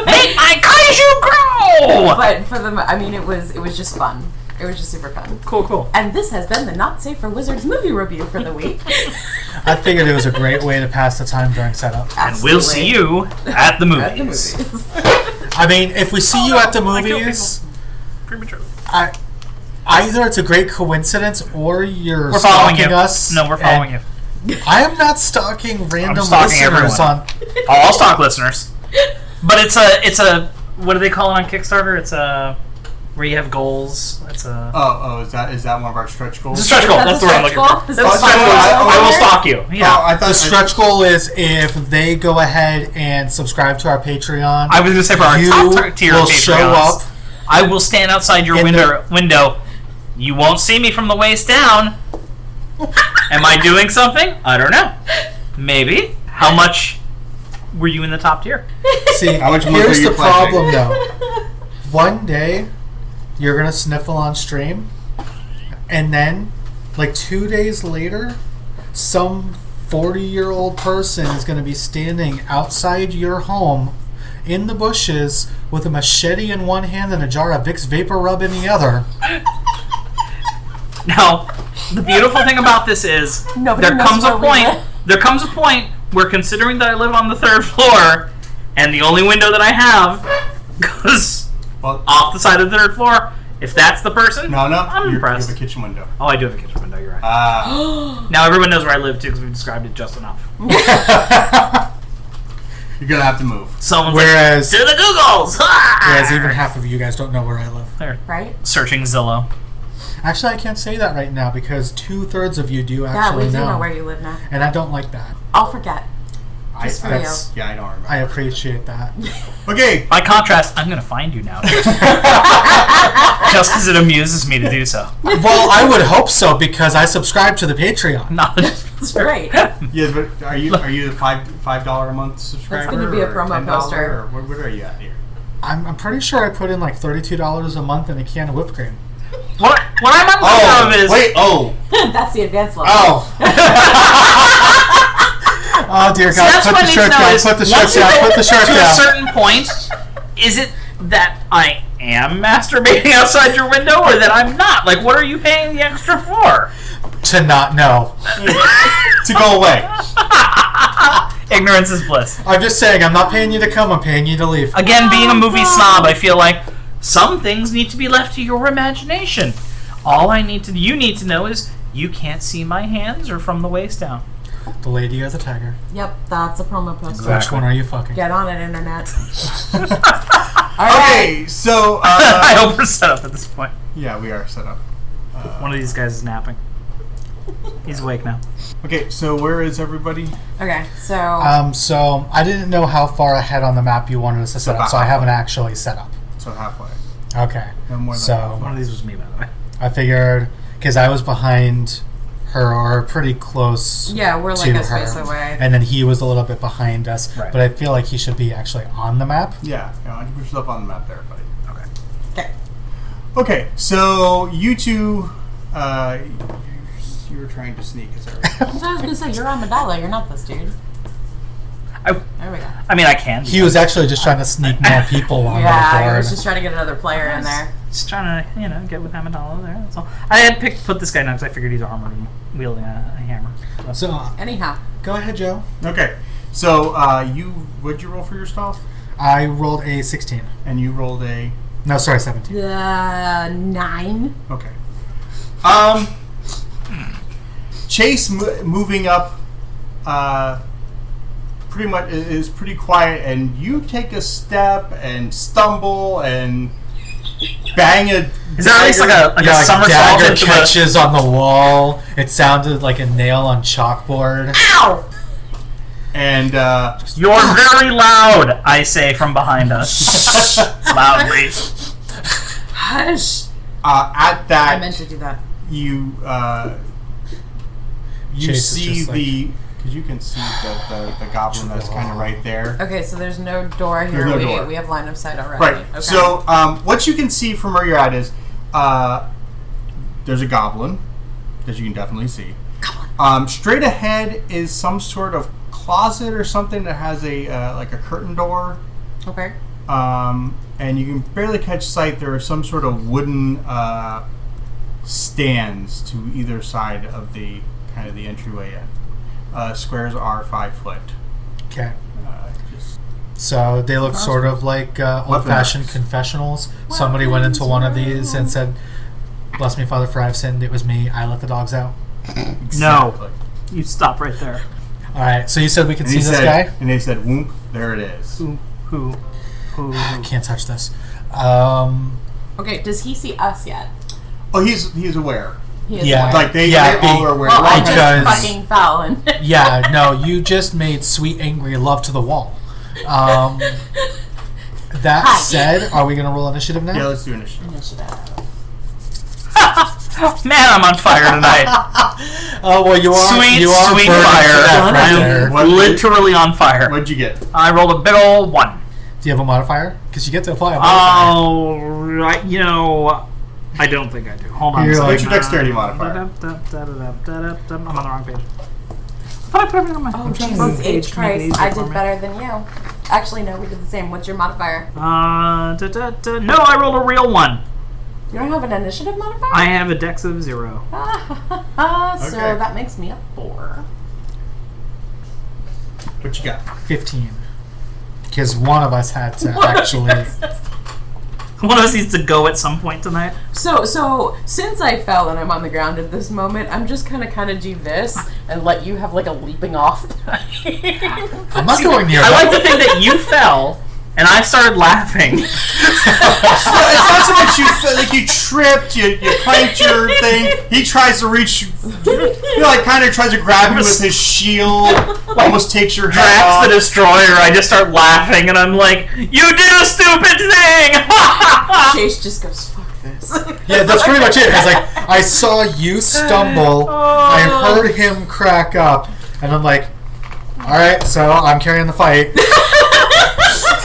Make my kaiju grow! But for the, I mean, it was just fun. It was just super fun. Cool. And this has been the Not Safe for Wizards movie review for the week. I figured it was a great way to pass the time during setup. And we'll see you at the movies. At the movies. I mean, if we see you at the movies, Prematurely. either it's a great coincidence or you're We're following stalking you. us. No, we're following you. I am not stalking random stalking listeners everyone. on. All stock listeners. But it's a what do they call it on Kickstarter? It's a where you have goals. It's a is that one of our stretch goals? it's a stretch goal. That's the word I'm looking for. Is That's that a stretch goal. a I will stretch goal? stalk you. Yeah. I thought The stretch goal is if they go ahead and subscribe to our Patreon, I was going to say for our you top tier will Patreons, show up. I will stand outside your In window. You won't see me from the waist down. Am I doing something? I don't know. Maybe. How much were you in the top tier? See, How much money here's are you the pledging? problem though. One day, you're gonna sniffle on stream, and then, like 2 days later, some 40-year-old person is gonna be standing outside your home in the bushes with a machete in one hand and a jar of Vicks Vapor Rub in the other. Now, the beautiful thing about this is Nobody there knows comes a where we point. live. There comes a point where, considering that I live on the 3rd floor, and the only window that I have goes Well, off the side of the 3rd floor. If that's the person, no, I'm you impressed. have a kitchen window. Oh, I do have a kitchen window. You're right. Now everyone knows where I live too because we've described it just enough. You're gonna have to move. Someone's Whereas- like, to the Googles. Whereas even half of you guys don't know where I live. They're Right? searching Zillow. Actually, I can't say that right now because 2/3 of you do Yeah, actually we do know where you live now. and I don't like that. I'll forget. Just for you. That's, Yeah, I don't remember. I appreciate that. Okay. By contrast, I'm going to find you now. Just because it amuses me to do so. Well, I would hope so because I subscribe to the Patreon. Not It's great. Yes, but are you the $5 a month subscriber? gonna be a or promo $10, poster. Or what are you at here? I'm pretty sure I put in like $32 a month in a can of whipped cream. what I'm on top of is That's the advanced level. Oh. Oh dear See, God! that's Put what the I need shirt to know down. is Put the shirt once you down. get Put the shirt to a down. certain point, is it that I am masturbating outside your window or that I'm not? Like, what are you paying the extra for? To not know. To go away. Ignorance is bliss. I'm just saying. I'm not paying you to come. I'm paying you to leave. Again, being a movie snob, I feel like some things need to be left to your imagination. All you need to know is you can't see my hands or from the waist down. The lady or the tiger. Yep, that's a promo poster. Which one are you fucking? Get on it, internet. All right. Okay, so I hope we're set up at this point. yeah, we are set up. One of these guys is napping. He's awake now. Okay, so where is everybody? Okay, so So I didn't know how far ahead on the map you wanted us to set up, so I haven't actually set up. So halfway. Okay. No more than So One of these was me, by the way. I figured because I was behind her or pretty close. yeah, we're like to a space her, away. and then he was a little bit behind us. Right. But I feel like he should be actually on the map. Yeah, why don't you put yourself on the map there, buddy? Okay. Okay. Okay, so you two, you were trying to sneak, is that right? I was gonna say you're Amidala. You're not this dude. There we go. I mean, I can. He was actually just trying to sneak more people onto Yeah, the I board. was just trying to get another player in there. Just trying to, get with Amidala there. That's all. I had put this guy down because I figured he's armored and wielding a hammer. So Anyhow, go ahead, Joe. Okay, so what'd you roll for your stuff? I rolled a 16. And you rolled a. No, sorry, 17. 9. Okay. Chase moving up pretty much is pretty quiet, and you take a step and stumble and bang a. Is that at least like a Yeah, like somersault dagger into the... catches on the wall. It sounded like a nail on chalkboard. Ow! And You're very loud, I say from behind us. Loudly. Hush! at that I meant to do that. you you Chase is see just the because you can see the goblin that's kind of right there. Okay, so there's no door here. There's no door. We have line of sight already. Right. Okay. So what you can see from where you're at is there's a goblin that you can definitely see. Come on. Straight ahead is some sort of closet or something that has a like a curtain door. Okay. And you can barely catch sight. There are some sort of wooden stands to either side of the kind of the entryway in. Squares are 5 foot. Okay. Just So they look sort of like old-fashioned confessionals. Somebody went into one of these and said, "Bless me, Father, for I've sinned. It was me. I let the dogs out." exactly. No. You stop right there. All right. So you said we can And see he this said, guy. and they said, "Whoop, there it is." Who? I can't touch this. Okay, does he see us yet? Oh, he's aware. He is Yeah. aware. Like they Yeah, all are aware. Well, I Because- just fucking fell and Yeah. No, you just made sweet, angry love to the wall. That Hi. said, are we going to roll initiative now? Yeah, let's do initiative. Man, I'm on fire tonight. Oh well, you are Sweet, you are sweet burning to fire. death right I'm there. What- literally on fire. What'd you get? I rolled a big ol' 1. Do you have a modifier? Because you get to apply a modifier. Oh, right. You know, I don't think I do. Hold on. You're a second. What's your dexterity modifier? I'm on the wrong page. I thought I put everything on my Oh, I'm trying to Jesus move the page H. to make it Christ. easier I for did me. better than you. Actually, no, we did the same. What's your modifier? No, I rolled a real 1. You don't have an initiative modifier? I have a dex of 0. So Okay. that makes me a 4. What you got? 15. Because one of us had to actually. One of us needs to go at some point tonight. So since I fell and I'm on the ground at this moment, I'm just gonna kind of do this and let you have like a leaping off. I'm not going near I that. like to think that you fell, and I started laughing. It's not so much you tripped, you clanked your thing. He tries to reach, he like kind of tries to grab you with his shield, almost takes your head Drax off. the Destroyer, I just start laughing, and I'm like, "You did a stupid thing!" Chase just goes, "Fuck this." Yeah, that's pretty much it. It's like, I saw you stumble, I heard him crack up, and I'm like, alright, so I'm carrying the fight.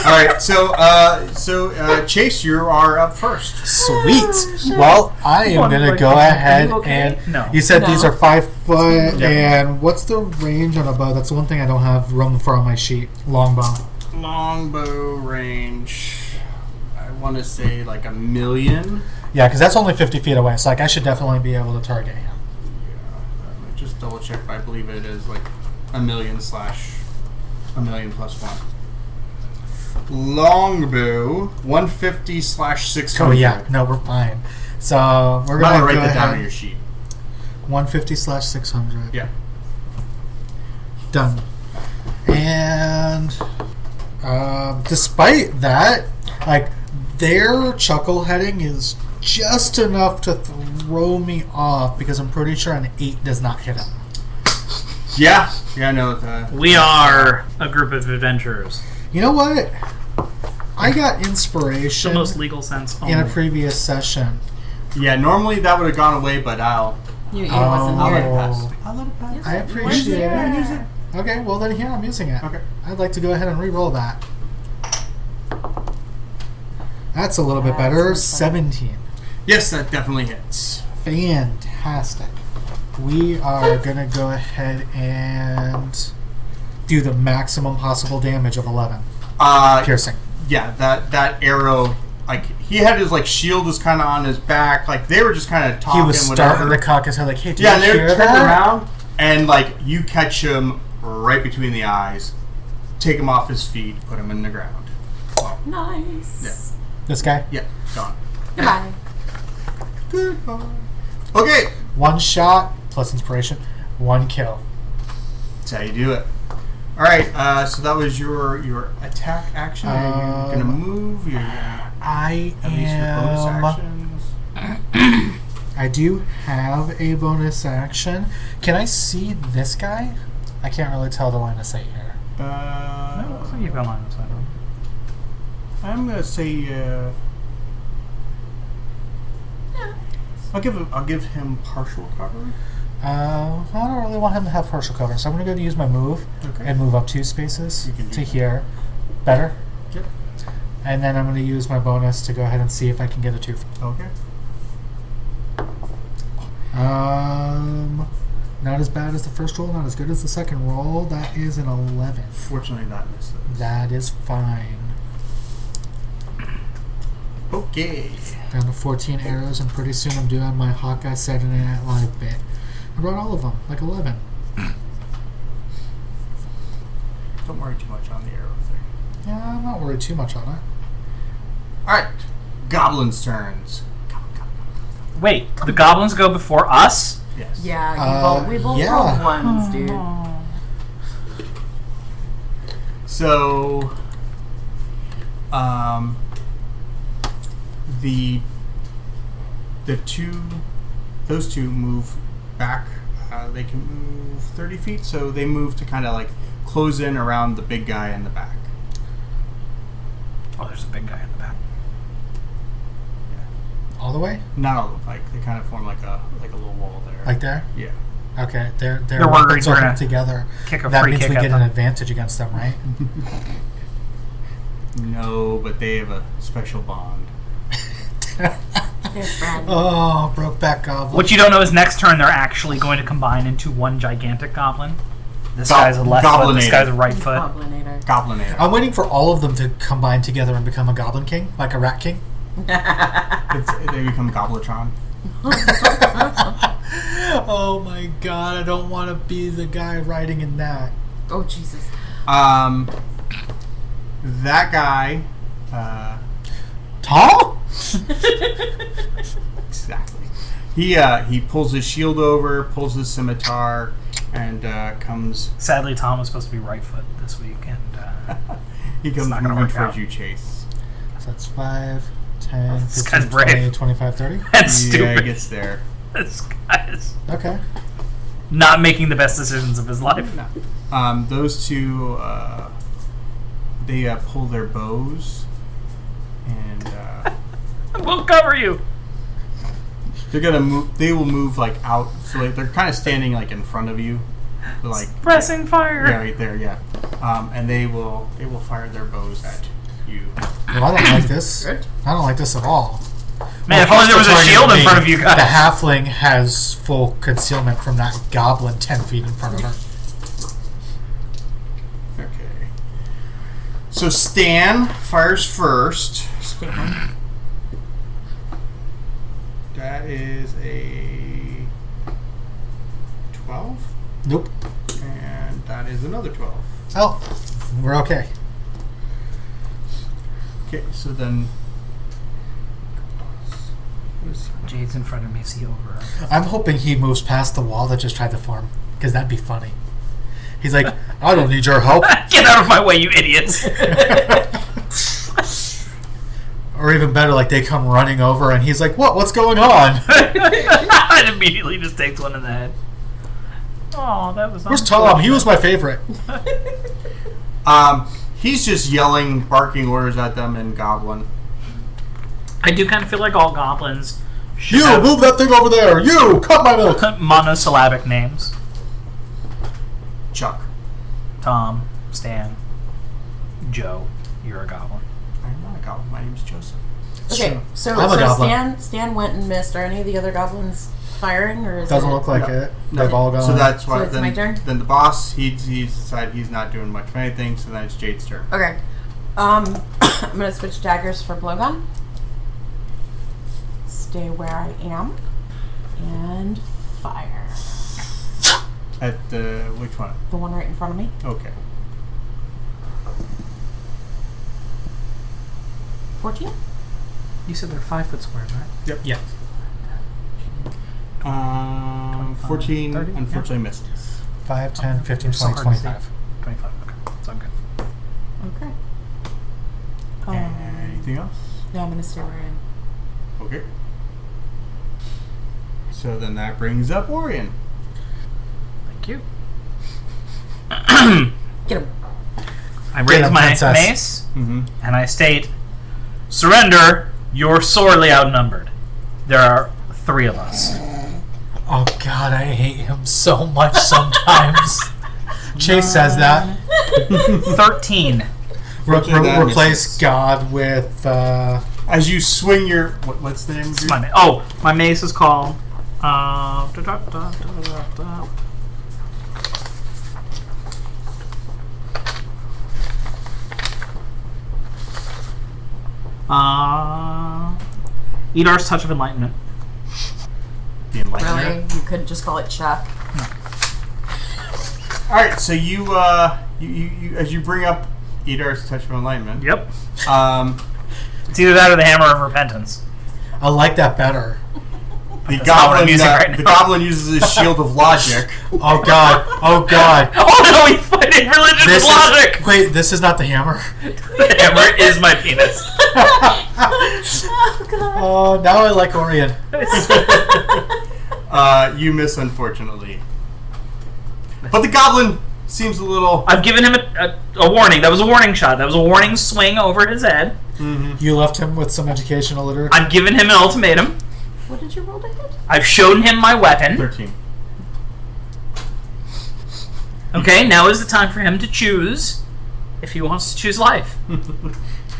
All right, so Chase, you are up first. Sweet. Well, I am going to go ahead okay? and. No. You said these No. are 5 foot, Yeah. and what's the range on a bow? That's the one thing I don't have room for on my sheet. Longbow. Longbow range. I want to say like 1,000,000. Yeah, because that's only 50 feet away, so like I should definitely be able to target him. Let me just double check. I believe it is like 1,000,000 / 1,000,000 plus 1. Longbow 150 / 600. Oh yeah, no, we're fine. So we're I'm gonna gonna write go that down on ahead. your sheet. 150 / 600. Yeah. Done. And despite that, like their chuckle heading is just enough to throw me off because I'm pretty sure an 8 does not hit him. Yeah. No. We are a group of adventurers. You know what? I got The inspiration most legal sense. in a Only. previous session. Yeah. Normally that would have gone away, but I'll You wasn't let here. it pass. I'll let it pass. I appreciate Yeah. it. Use it. Okay, well then here I'm using it. Okay. I'd like to go ahead and re-roll that. That's a little bit That's better. much better. 17. Yes, that definitely hits. Fantastic. We are gonna go ahead and do the maximum possible damage of 11 piercing. Yeah, that arrow, like he had his like shield was kind of on his back, like they were just kind of talking. He was whatever. starting to cock his head like, "Hey, do Yeah, you and they hear turned that?" around, and like you catch him right between the eyes, take him off his feet, put him in the ground. Well, Nice. This guy, yeah, gone. Goodbye. Goodbye. Okay, one shot plus inspiration, 1 kill. that's how you do it. All right, so that was your attack action. Are you gonna move? You're gonna I at least your bonus am. actions. I do have a bonus action. Can I see this guy? I can't really tell the line of sight here. No, it looks like you've got line of sight on. I'm gonna say. I'll give him partial cover. I don't really want him to have partial cover, so I'm going to go use my move Okay. and move up 2 spaces You can do to that. here. Better. Yep. And then I'm going to use my bonus to go ahead and see if I can get a 2. Okay. Not as bad as the first roll, not as good as the second roll. That is an 11. Fortunately, that misses. That is fine. Okay. Down to 14 arrows, and pretty soon I'm doing my Hawkeye Saturday Night Live bit. I brought all of them, like 11. Don't worry too much on the arrow thing. Yeah, I'm not worried too much on it. Alright. Goblins' turns. Wait, the goblins go before us? Yes. Yeah, we both rolled ones, dude. So, those two move back. They can move 30 feet, so they move to kind of like close in around the big guy in the back. Oh, there's a big guy in the back. All the way? Not all, like they kind of form like a little wall there. Like there? Yeah. Okay, they're They're worried weapons we're are gonna together. Kick a That free means kick we at get them. an advantage against them, right? No, but they have a special bond. They're friends. Oh, Brokeback Goblin. What you don't know is next turn they're actually going to combine into one gigantic goblin. This guy's a left foot, this Goblinator. guy's a right foot. Goblinator. Goblinator. I'm waiting for all of them to combine together and become a Goblin King, like a Rat King. They become Gobletron. Oh my god, I don't want to be the guy riding in that. Oh, Jesus. That guy. Tall? Exactly. He pulls his shield over, pulls his scimitar, and comes. Sadly, Tom was supposed to be right foot this week, and He comes not gonna moving work towards out. you, Chase. So that's 5, 10, This 15, guy's brave. 20, 25, 30. that's Yeah, stupid. he gets there. This guy's Okay. not making the best decisions of his life. No. Those two, they pull their bows, and We'll cover you. they're gonna move. They will move like out, so they're kind of standing like in front of you, like Pressing fire. Yeah, right there. Yeah, and they will fire their bows at you. Well, I don't like this. Good. I don't like this at all. Man, if only there was a shield in front of you The guys. halfling has full concealment from that goblin 10 feet in front of her. Okay. So Stan fires first. That is a 12, Nope. and that is another 12. Oh, we're okay. Okay, so then. What is he? Jade's in front of me, see over. I'm hoping he moves past the wall that just tried to form, because that'd be funny. He's like, I don't need your help. Get out of my way, you idiots! Or even better, like they come running over and he's like, what's going on? It immediately just takes one in the head. Oh, that was. Where's Tom? He was my favorite. He's just yelling, barking orders at them in Goblin. I do kind of feel like all goblins should You, have move that thing over there. You, cut my milk. monosyllabic names. Chuck. Tom, Stan, Joe. You're a goblin. I'm not a goblin. My name's Joseph. Okay, Sure. so I'm a goblin. Stan went and missed. Are any of the other goblins firing, or is Doesn't it? look like No. it. They've all gone. So that's why. So it's then, my turn? Then the boss, he's decided he's not doing much of anything. So then it's Jade's turn. Okay. I'm gonna switch daggers for blowgun. Stay where I am. And fire. At the which one? The one right in front of me. Okay. 14? You said they're 5 foot squares, right? Yep. Yeah. 14 30? unfortunately misses. 5, 10, 15, So 20, hard to see. 25. 25. Okay, so I'm good. Okay. Anything else? No, I'm gonna stay where I am. Okay. So then that brings up Orion. Thank you. Get him. I raise him, my princess. mace Mm-hmm. and I state, "Surrender. You're sorely outnumbered. There are 3 of us." Oh God, I hate him so much sometimes. Chase says that. 13. Fortunately, that Replace misses. God with. As you swing your what's the name? of your- My mace is called Edar's Touch of Enlightenment. The Enlightener. Really? You could just call it Chuck. All right, so you as you bring up Edar's Touch of Enlightenment. Yep. It's either that or the Hammer of Repentance. I like that better. The That's not what I'm goblin, using right the now. goblin uses his shield of logic. Oh god. Oh god. Oh no, he's fighting religion with logic! Wait, this is not the hammer. The hammer is my penis. Oh, God. Oh, now I like Orion. You miss, unfortunately. But the goblin seems a little... I've given him a warning. That was a warning shot. That was a warning swing over his head. Mm-hmm. You left him with some educational literature. I've given him an ultimatum. What did you roll to hit? I've shown him my weapon. 13. Okay, now is the time for him to choose if he wants to choose life.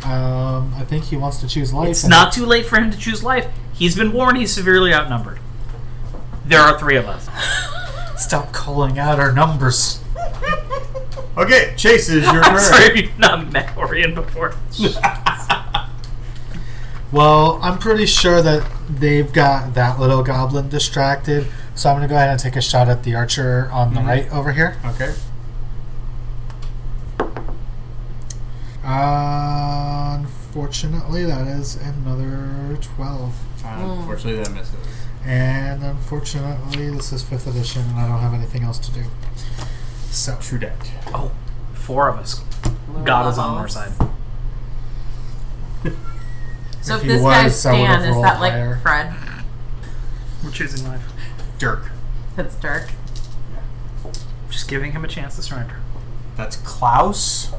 I think he wants to choose life. It's not too late for him to choose life. He's been warned he's severely outnumbered. There are 3 of us. Stop calling out our numbers. Okay, Chase, is your I'm turn. sorry if you've not met Orion before. Well, I'm pretty sure that they've got that little goblin distracted, so I'm going to go ahead and take a shot at the archer on the right over here. Okay. Unfortunately, that is another 12. Unfortunately, that misses. And unfortunately, this is 5th edition, and I don't have anything else to do. So, True deck. Oh, 4 of us. God is on our side. So if he this guy's was, I would've Stan, is rolled that like higher. Fred? We're choosing life. Dirk. That's Dirk. Just giving him a chance to surrender. That's Klaus.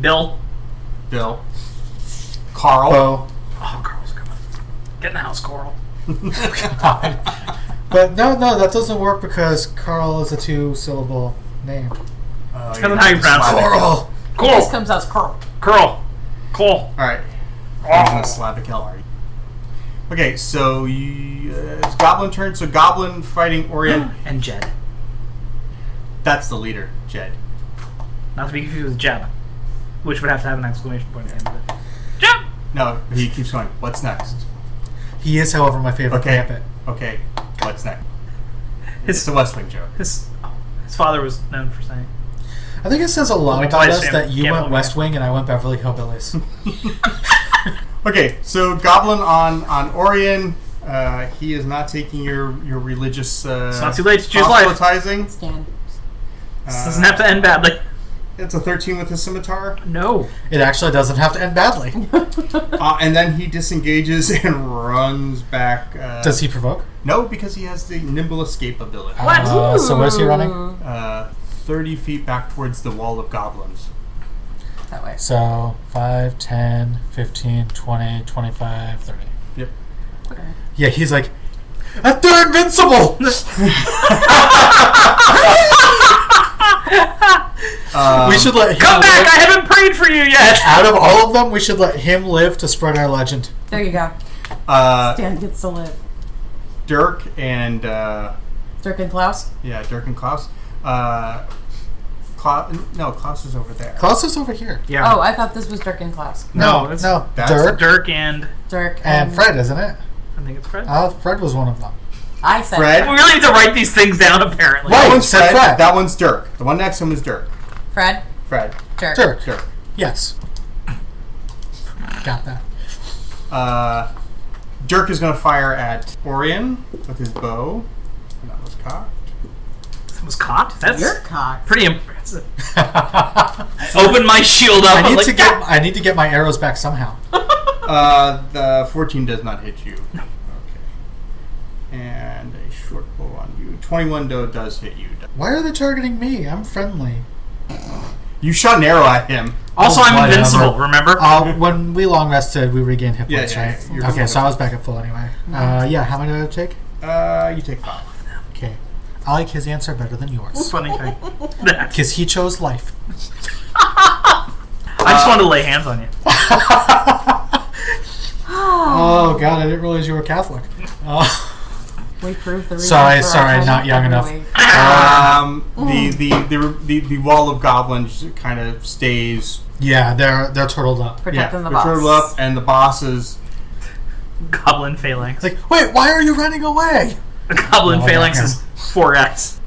Bill. Bill. Carl. Bo. Oh, Carl's coming. Get in the house, Coral. But no, that doesn't work because Carl is a 2-syllable name. Depends on how you pronounce it. Coral! Coral. This comes out as Carl. Curl. Cool. Alright. Using a Slavic L, are you? Okay, so it's Goblin turn. So Goblin fighting Orion. And Jed. That's the leader, Jed. Not to be confused with Jeb, which would have to have an exclamation point at the end of it. Jeb! No, he keeps going. What's next? He is, however, my favorite Okay. puppet. Okay, what's next? His, It's a West Wing joke. his father was known for saying, I think it says a lot Wait till about I us say that you Campbell went West Wing and I went Beverly Hillbillies. Okay, so Goblin on Orion. He is not taking your religious. it's not too late to choose life. proselytizing. Stan. This doesn't have to end badly. It's a 13 with his scimitar. No. It actually doesn't have to end badly. And then he disengages and runs back. Does he provoke? No, because he has the nimble escape ability. What? So where's he running? 30 feet back towards the wall of goblins. That way. So 5, 10, 15, 20, 25, 30. Yep. Okay. Yeah, he's like, they're invincible! We should let him Come back! live. I haven't prayed for you yet! Out of all of them, we should let him live to spread our legend. There you go. Stan gets to live. Dirk and Dirk and Klaus? yeah, Dirk and Klaus. Klaus is over there. Klaus is over here. Yeah. Oh, I thought this was Dirk and Klaus. No, it's- no. that's Dirk Dirk and... Dirk and Fred, isn't it? I think it's Fred. Fred was one of them. I said Fred? We really need to write these things down, apparently. Right. That one's said Fred. Fred. That one's Dirk. The one next to him is Dirk. Fred. Fred. Dirk. Dirk. Yes. Got that. Dirk is going to fire at Orion with his bow. And that was cocked. It was caught? That's You're cocked. pretty impressive. Open my shield up. I I'm like, need to get my arrows back somehow. The 14 does not hit you. No. Okay. And a short bow on you. 21 does hit you. Why are they targeting me? I'm friendly. You shot an arrow at him. Also, I'm Whatever. invincible, remember? When we long rested, we regained hit Yeah, points, yeah, right? you're Okay, full. so I was back at full anyway. Yeah, how many did I take? You take 5. Okay. I like his answer better than yours. Funny thing. Because he chose life. I just wanted to lay hands on you. Oh, God, I didn't realize you were Catholic. We proved the reason Sorry, for our not young enough. every week. The wall of goblins kind of stays. Yeah, they're turtled up. Protecting the they're boss. turtled up, and the boss is Goblin phalanx. Like, wait, why are you running away? The goblin No, phalanx no. is 4x.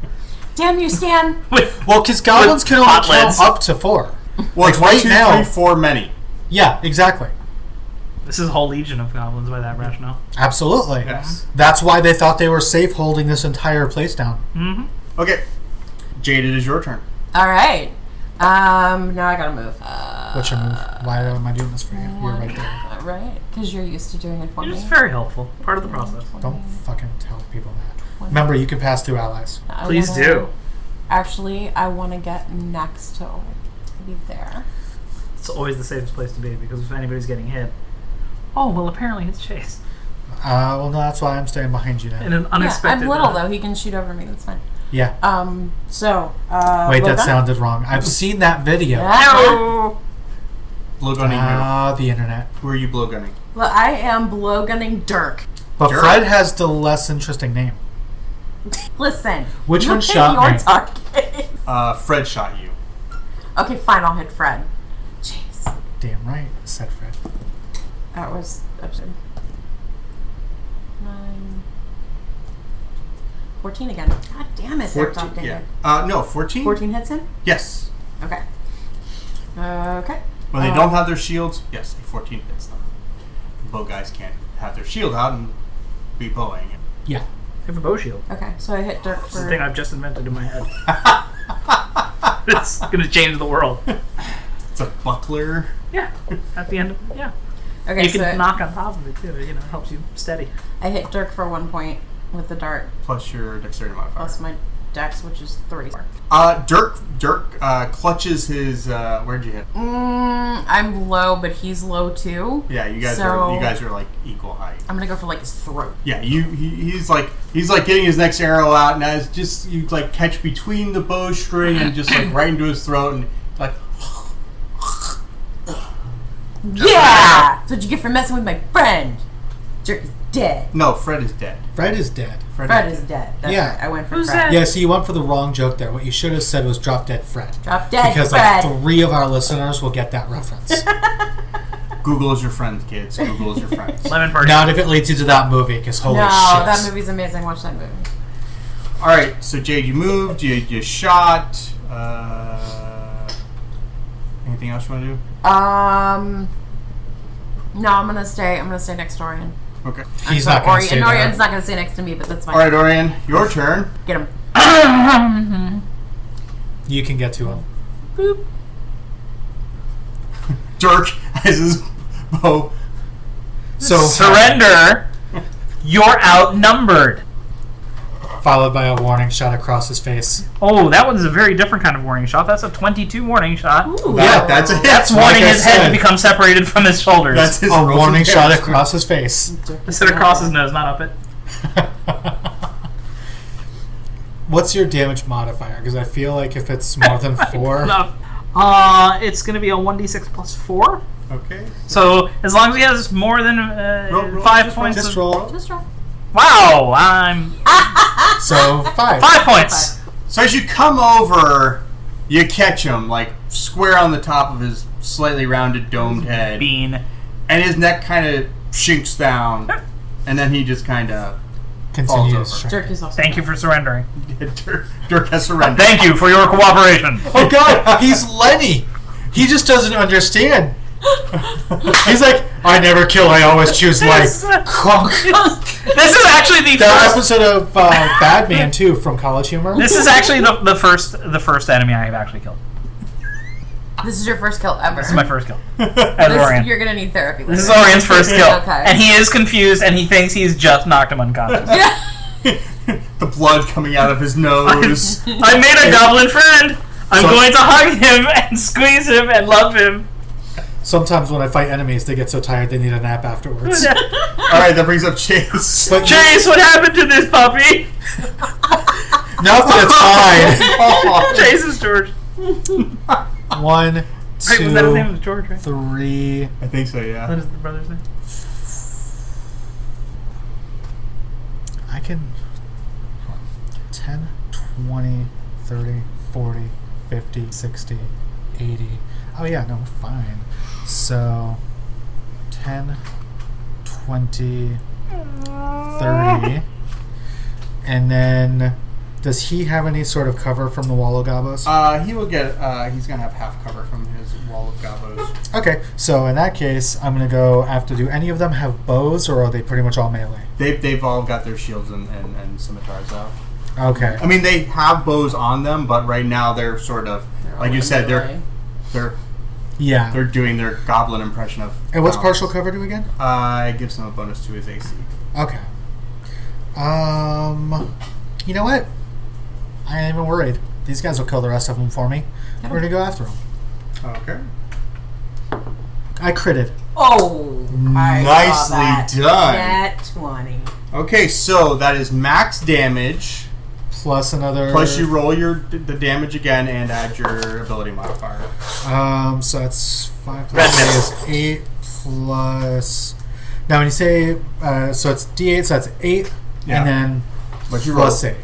Damn you, Stan. Well, because goblins can only hot count lids. up to 4. well, it's Like, 1, 2, right 3, now- 4 many. Yeah, exactly. This is a whole legion of goblins by that rationale. Absolutely. Yes. That's why they thought they were safe holding this entire place down. Mm-hmm. Okay, Jade, it is your turn. All right. Now I gotta move. What's your move? Why am I doing this for you? You're right there. Right? Because you're used to doing it for It's me. just very helpful. Part of the process. Don't fucking tell people that. Remember, you can pass through allies. I Please wanna- do. Actually, I want to get next to be there. It's always the safest place to be because if anybody's getting hit, oh well, apparently it's Chase Well, no, that's why I'm staying behind you in now. an unexpected. I'm little though. He can shoot over me. That's fine. Yeah. So. Wait, that Logan? sounded wrong. I've seen that video. No. Blowgunning The internet. who? Who are you blowgunning? Well, I am blowgunning Dirk. But Dirk. Fred has the less interesting name. Listen. Which you one pick shot your me? target. Fred shot you. Okay, fine. I'll hit Fred. Jeez. Damn right, said Fred. That was absurd. 9. 14 again. God damn it, they're 14, updated. yeah. No, 14? 14 hits him? Yes. Okay. Okay. When they don't have their shields, yes, a 14 hits them. Bow guys can't have their shield out and be bowing. Yeah. I have a bow shield. Okay, so I hit Dirk It's the for... thing I've just invented in my head. It's gonna change the world. It's a buckler. Yeah. At the end of Okay, you so can knock on top of it too. You know, it helps you steady. I hit Dirk for 1 point with the dart, Plus your dexterity modifier. plus my dex, which is 3. Dirk clutches his. Where'd you hit? I'm low, but he's low too. Yeah, you guys So- are like equal height. I'm gonna go for like his throat. Yeah, he's like getting his next arrow out, and as just you like catch between the bowstring and just like right into his throat, and like Yeah! That's what you get for messing with my friend. Dirk is dead. no, Fred is dead. Fred is dead. Fred is dead. That's Yeah. right. I went for Who's Fred. that? Yeah, so you went for the wrong joke there. What you should have said was drop dead Fred. Drop dead Because Fred. like 3 of our listeners will get that reference. Google is your friend, kids. Google is your friend. Lemon party. Not if it leads you to that movie, because holy No, shit. that movie's amazing. Watch that movie. All right, so Jade, you moved. You shot. Anything else you want to do? No, I'm gonna stay next to Orion. Okay. He's not going to stay Orion's there. not gonna stay next to me, but that's fine. All right, Orion, your turn. Get him. You can get to him. Boop. Dirk has his bow. So Surrender. You're outnumbered. followed by a warning shot across his face. Oh, that one's a very different kind of warning shot. That's a 22 warning shot. Ooh. Yeah, that's a hit. That's Like warning I his head said. to become separated from his shoulders. That's his A frozen warning shot hairs. across his face. Instead of across his nose, not up it. What's your damage modifier? Because I feel like if it's more than 4... No. It's going to be a 1d6 plus 4. Okay. So as long as he has more than Roll 5 just points. Just of- roll. Just roll. Wow, I'm So 5. 5 points. So as you come over, you catch him like square on the top of his slightly rounded domed head, Bean. and his neck kind of shinks down, and then he just kind of Continues. over. Sure. Dirk is also. Thank you for surrendering. Dirk has surrendered. Thank you for your cooperation. Oh god, he's Lenny. He just doesn't understand. He's like, I never kill, I always choose life. Conk. This is actually the That first. episode of Bad Man too from College Humor. This is actually the first enemy I have actually killed. This is your first kill ever. This is my first kill. As Orion. You're gonna need therapy. This is later. Orion's first kill, Okay. and he is confused, and he thinks he's just knocked him unconscious. Yeah. The blood coming out of his nose. I made a goblin friend. I'm So- going to hug him and squeeze him and love him. Sometimes when I fight enemies, they get so tired they need a nap afterwards. All right, that brings up Chase. But Chase, what happened to this puppy? nothing, it's fine. Chase is George. 1, Right, was that his name? 2, Was George, right? 3. I think so, yeah. What is the brother's name? I can 10, 20, 30, 40, 50, 60, 80. Oh yeah, no, fine. So 10, 20, 30. And then does he have any sort of cover from the wall of gobos? He will get. He's gonna have half cover from his wall of gobos. Okay, so in that case, I'm gonna go after. Do any of them have bows, or are they pretty much all melee? They've all got their shields and scimitars out. Okay. I mean, they have bows on them, but right now they're sort of like you said. They're doing their goblin impression of. And what's partial cover do again? It gives him a bonus to his AC. Okay. You know what? I ain't even worried. These guys will kill the rest of them for me. We're gonna go after them. Okay. I critted. Oh, Nicely done. Nat 20. Okay, so that is max damage. Plus another. Plus you roll the damage again and add your ability modifier. So that's 5 plus 8 is 8 plus. Now when you say so it's D8, so that's 8, Yeah. and then But you plus roll. 8,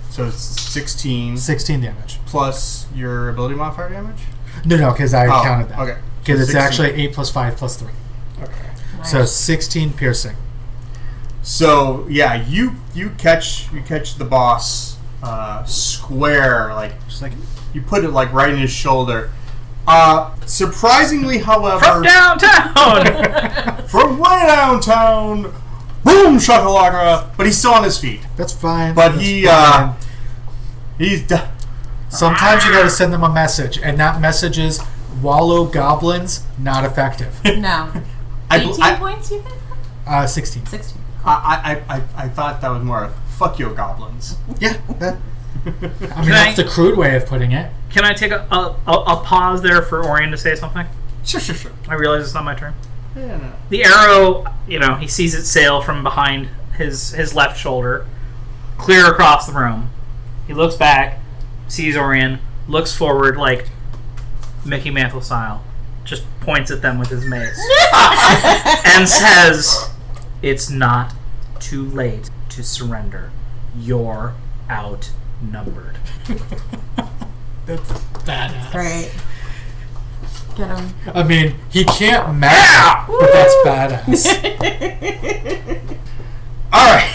So it's 16 damage. plus your ability modifier damage. No, because I counted that. Okay. Because it's 16. actually 8 plus 5 plus 3. Okay. Nice. So 16 piercing. So yeah, you catch the boss square, like Just like you put it like right in his shoulder. Surprisingly, however, From downtown! from way downtown, boom shakalaka. But he's still on his feet. that's fine. But that's he's sometimes you got to send them a message, and that message is wallow goblins not effective. No. 18 points, you think? 16. 16. I thought that was more of fuck you goblins. Yeah, that, I mean that's the crude way of putting it. Can I take a pause there for Orion to say something? Sure. I realize it's not my turn. Yeah, no. The arrow, he sees it sail from behind his left shoulder, clear across the room. He looks back, sees Orion, looks forward like Mickey Mantle style, just points at them with his mace, and says, "It's not too late to surrender. You're outnumbered." That's badass. Great. Get him. I mean, he can't match, but that's badass. All right.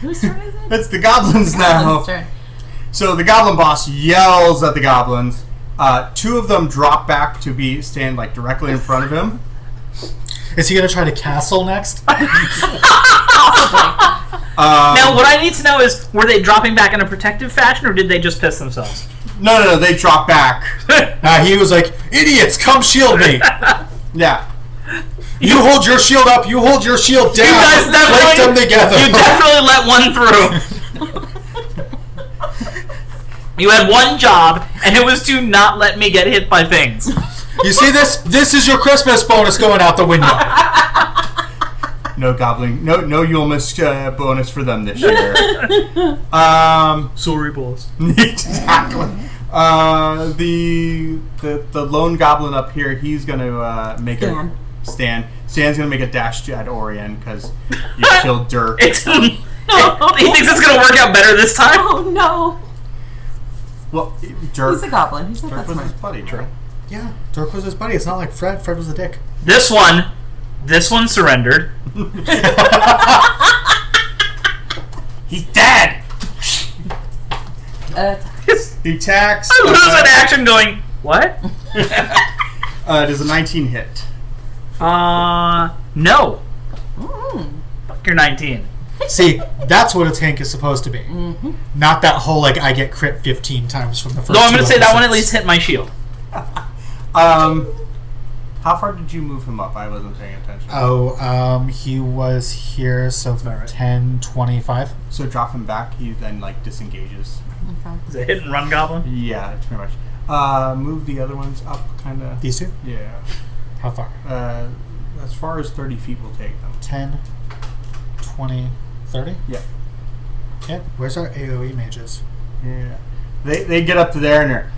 Whose turn is it? It's the goblins now. Goblin's turn. So the goblin boss yells at the goblins. 2 of them drop back to stand like directly in front of him. Is he gonna try to castle next? Now, what I need to know is, were they dropping back in a protective fashion, or did they just piss themselves? No, they drop back. He was like, "Idiots, come shield me! Yeah. You hold your shield up. You hold your shield down. You guys Break them together." You definitely let one through. You had one job, and it was to not let me get hit by things. You see this? This is your Christmas bonus going out the window. No goblin. No Yule Mist bonus for them this year. Sorry, boss. Exactly. The lone goblin up here, he's gonna make a stand. Stan's gonna make a dash at Orion because you killed Dirk. He thinks it's gonna work out better this time. Oh, no. Well, Dirk. He's a goblin. He's not Dirk that was his smart. buddy, right? Yeah, Dirk was his buddy. It's not like Fred. Fred was a dick. This one surrendered. He's dead. He attacks. I lose an action going, what? Does a 19 hit? No. Fuck your 19. See, that's what a tank is supposed to be. Mm-hmm. Not that whole, like, I get crit 15 times from the first No, I'm going to 2 say that one at episodes. least hit my shield. How far did you move him up? I wasn't paying attention. He was here, so right. 10, 25. So drop him back, he then, like, disengages. Is it hit and run goblin? Yeah, pretty much. Move the other ones up, kind of. These 2? Yeah. How far? As far as 30 feet will take them. 10, 20, 30? Yeah. Okay, where's our AoE mages? Yeah. They get up to there and they're...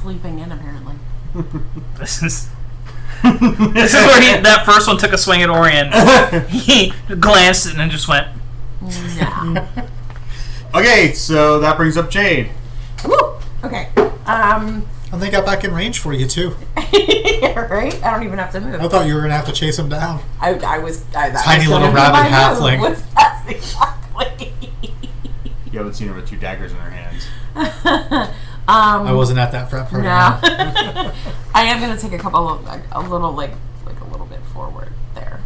Sleeping in, apparently. This is where that first one took a swing at Orion. He glanced and then just went, Nah. Okay, so that brings up Jade. Woo! Okay. And they got back in range for you too. Right? I don't even have to move. I thought you were gonna have to chase him down. I was that Tiny was little gonna be rabbit my halfling. move. That's exactly. You haven't seen her with 2 daggers in her hands. I wasn't at that prep party. No. I am gonna take a couple of a little bit forward there.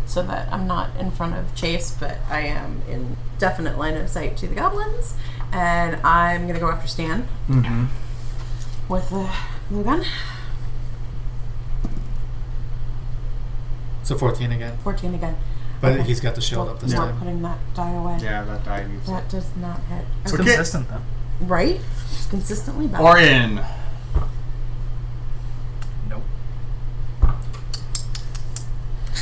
So that I'm not in front of Chase, but I am in definite line of sight to the goblins. And I'm going to go after Stan with the blue gun. So 14 again. 14 again. But Okay. he's got the shield up this We're time. putting that die away. Yeah, that die needs That does not hit. It's Okay. consistent, though. Right? It's consistently bad. Orion. Nope.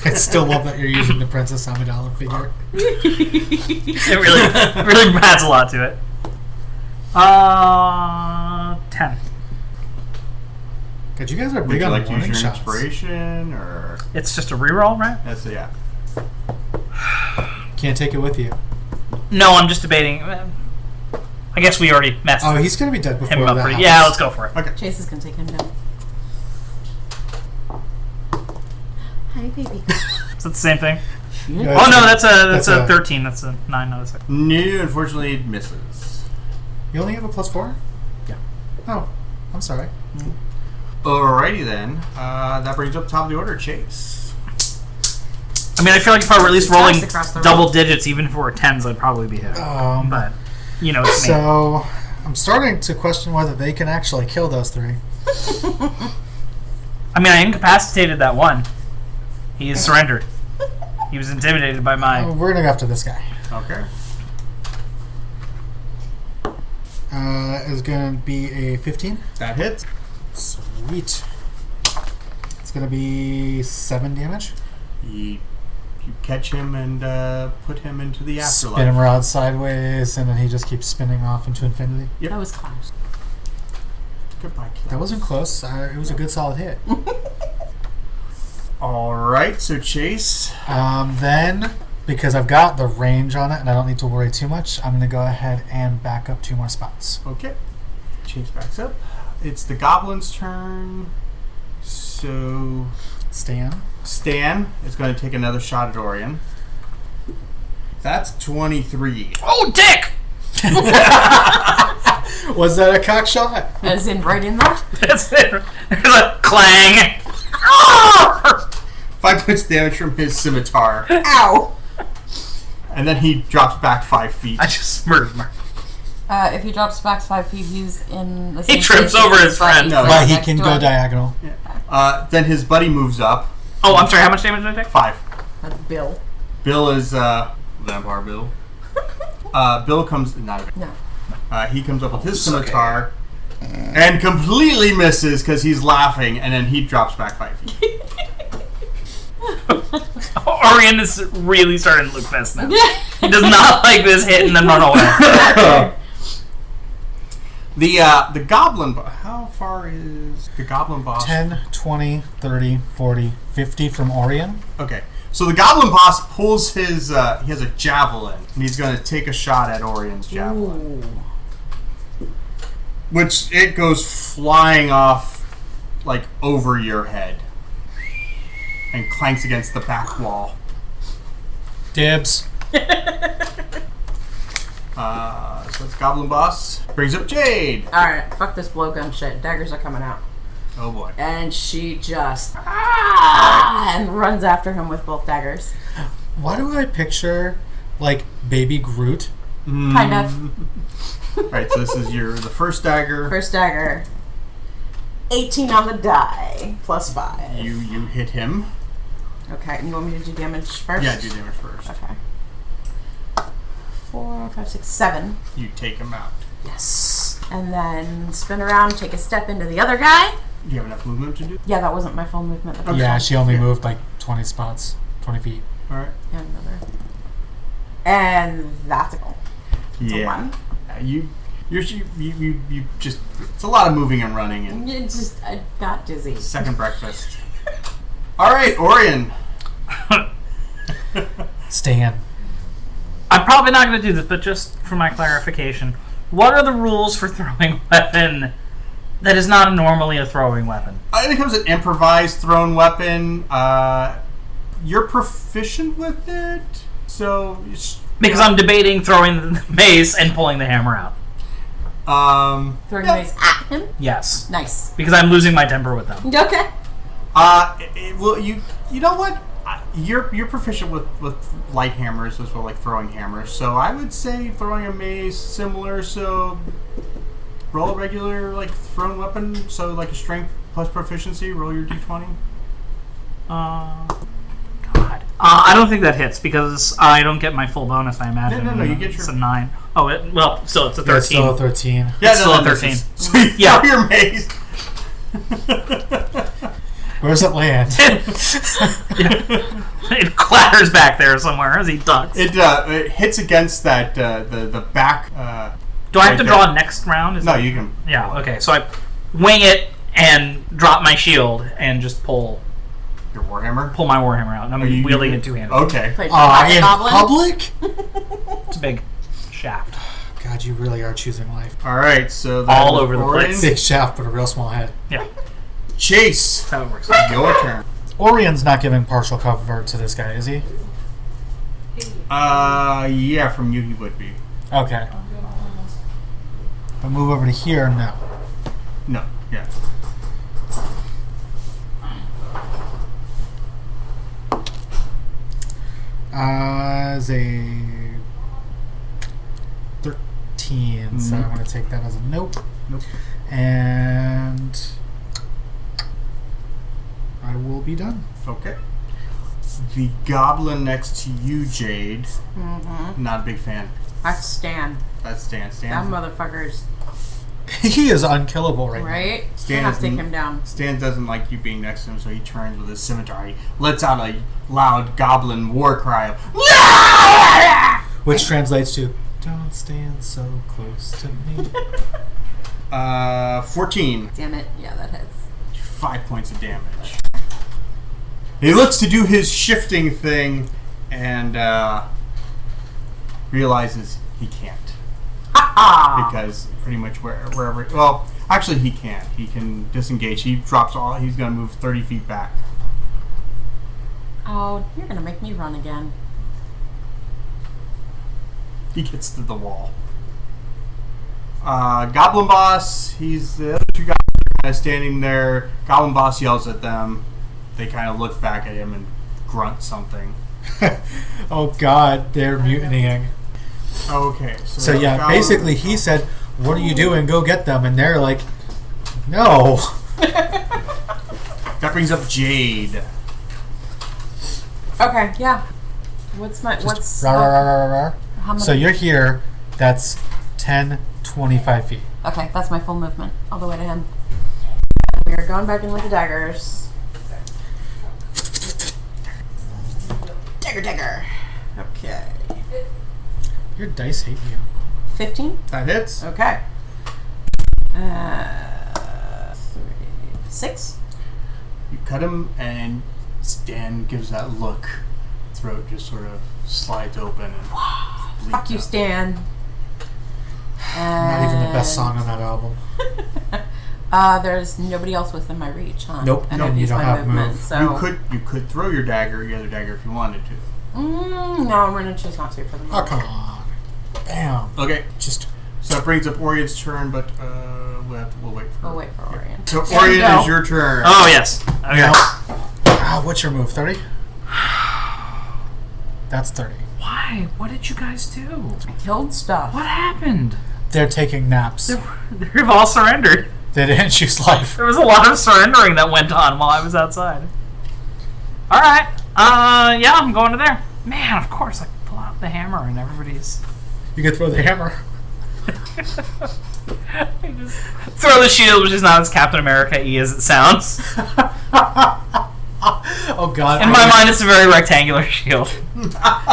I still love that you're using the Princess Amidala figure. It really adds a lot to it. 10. God, you guys are Would big you on like to use warning your shots. inspiration, or It's just a reroll, right? that's yeah? Can't take it with you. No, I'm just debating. I guess we already messed Oh, he's gonna be dead before him up that pretty. happens. Yeah, let's go for it. Okay. Chase is going to take him down. Hi, baby. Is that the same thing? Yeah, Oh no, that's that's a a- 13. That's a 9, not a 6. No, unfortunately, it misses. You only have a +4? Yeah. Oh, I'm sorry. Alrighty then. That brings up top of the order, Chase. I mean, I feel like if I were at least rolling Slice across the double road. digits, even if it were 10s, I'd probably be hit. But you know, it's me. So I'm starting to question whether they can actually kill those 3. I mean, I incapacitated that one. He is surrendered. He was intimidated by my. We're gonna go after this guy. Okay. Is gonna be a 15. That hits. Sweet. It's gonna be 7 damage. You catch him and put him into the afterlife. Spin him around sideways, and then he just keeps spinning off into infinity. Yep. That was close. Goodbye, Klaus. That wasn't close. It was a good solid hit. Alright, so Chase. Then, because I've got the range on it and I don't need to worry too much, I'm going to go ahead and back up 2 more spots. Okay. Chase backs up. It's the goblin's turn. So Stan. Stan is going to take another shot at Orion. That's 23. Oh, dick! Was that a cock shot? As in right in there? That's it. There's a clang. 5 points damage from his scimitar. Ow! And then he drops back 5 feet. I just murdered him. If he drops back 5 feet, he's in the same He trips place over as his friend. No, But he next can to go him. diagonal. Then his buddy moves up. Oh, I'm sorry. How much damage did I take? 5. That's Bill. Bill is Vampire Bill. Bill comes not a, No. he comes up with his scimitar and completely misses because he's laughing, and then he drops back 5 feet. Orion is really starting to look pissed now. He does not like this hit and then run away. The goblin. How far is the goblin boss? 10, 20, 30, 40, 50 from Orion. Okay, so the goblin boss pulls his. He has a javelin, and he's going to take a shot at Orion's javelin, which it goes flying off like over your head and clanks against the back wall. Dibs. So it's goblin boss. Brings up Jade. Alright, fuck this blowgun shit. Daggers are coming out. Oh boy. And she just and runs after him with both daggers. Why do I picture, like, baby Groot? Kind of. Alright, so this is the first dagger. First dagger. 18 on the die. Plus 5. You hit him. Okay, and you want me to do damage first? Yeah, do damage first. Okay. 4, 5, 6, 7. You take him out. Yes. And then spin around, take a step into the other guy. Do you have enough movement to do? Yeah, that wasn't my full movement. The first Yeah, one. she only moved like 20 spots, 20 feet. Alright. And another. And that's a goal. It's a Yeah. 1. You just, it's a lot of moving and running and It just, I got dizzy. second breakfast. Alright, Orion. Stan. I'm probably not going to do this, but just for my clarification, what are the rules for throwing weapon that is not normally a throwing weapon? It becomes an improvised thrown weapon. You're proficient with it, so... Because I'm debating throwing the mace and pulling the hammer out. Throwing mace at him? Yes. Nice. Because I'm losing my temper with them. Okay. Well, you know what? You're proficient with light hammers as well, like throwing hammers. So I would say throwing a mace similar. So roll a regular like thrown weapon. So like a strength plus proficiency. Roll your d20. God. I don't think that hits because I don't get my full bonus. I imagine. No. You get It's your a 9. Oh, well, still it's a 13. It's still a 13. Yeah, It's still a 13. So you throw your mace. Where does it land? It clatters back there somewhere as he ducks. It hits against that the back. Do I have to right draw there. next round? No, you can. Yeah. Okay. So I wing it and drop my shield and just pull Your warhammer. my warhammer out. And I'm wielding it two-handed. Okay. Played In Goblin. public? It's a big shaft. God, you really are choosing life. All right. So that All was over the Orion. place. Big shaft, but a real small head. Yeah. Chase. That's how it works. Your turn. Orion's not giving partial cover to this guy, is he? Yeah, from you he would be. Okay. But move over to here, no. No, yeah. As a 13, so I'm going to take that as a nope. Nope. And I will be done. Okay. The goblin next to you, Jade. Not a big fan. That's Stan. That's Stan. That Stan's, motherfucker's He is unkillable right now. right. Stan I have to take is- him down. Stan doesn't like you being next to him, so he turns with his scimitar. He lets out a loud goblin war cry of Which translates to, don't stand so close to me. 14. Damn it! Yeah, that hits. 5 points of damage. He looks to do his shifting thing and realizes he can't. Because pretty much wherever... Well, actually he can't. He can disengage. He drops all... He's going to move 30 feet back. Oh, you're gonna make me run again. He gets to the wall. Goblin Boss, he's the other two guys are kind of standing there. Goblin Boss yells at them. They kind of look back at him and grunt something. Oh god, they're mutinying. Okay, So yeah, Goblin- basically he said, what are you doing? Go get them. And they're like, no. That brings up Jade. Okay, yeah. What's Rah, rah, rah, rah, rah. how many? So you're here. That's 10, 25 feet. Okay, that's my full movement all the way to him. We are going back in with the daggers. Dagger. Okay. Your dice hate you. 15? That hits. Okay. 6? You cut him, and Stan gives that look. Throat just sort of slides open. And Fuck you, bleeds Stan. Not even the best song on that album. There's nobody else within my reach, huh? Nope. And No, I've you used don't my have movement, move. so out. You could throw your other dagger, if you wanted to. no, I'm gonna choose not to for the Oh, moment. come on. Bam. Okay, Just so that brings up Orion's turn, but we'll wait for. We'll wait for Orion. So Yeah, Orion go. is your turn. Oh yes. Okay. Now, what's your move? 30? That's 30. Why? What did you guys do? Killed stuff. What happened? They're taking naps. They've all surrendered. They didn't choose life. There was a lot of surrendering that went on while I was outside. All right. Yeah, I'm going to there. Man, of course I pull out the hammer and everybody's. You could throw the hammer. I just throw the shield, which is not as Captain America-y as it sounds. Oh god. In my mind, it's a very rectangular shield.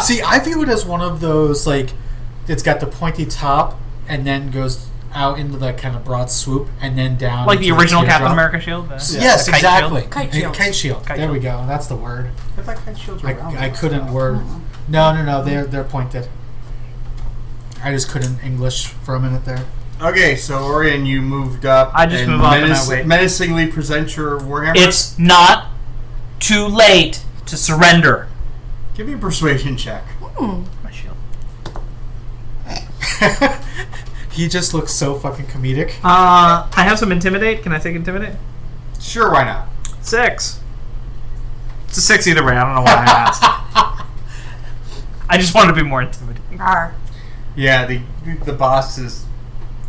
See, I view it as one of those, like, it's got the pointy top and then goes out into the kind of broad swoop and then down. Like the into original Captain teardrop. America shield? Yes, the kite exactly. shield? Kite shield. Kite shield. Kite There shield. we go. That's the word. I thought kite shields were round. I couldn't word. No, they're pointed. I just couldn't English for a minute there. Okay, so Orion, you moved up. I just and move up and I wait. menacingly present your warhammer. It's not too late to surrender. Give me a persuasion check. My shield. He just looks so fucking comedic. I have some intimidate. Can I take intimidate? Sure, why not? 6. It's a 6 either way. I don't know why I asked. I just wanted to be more intimidating. Yeah, the boss is.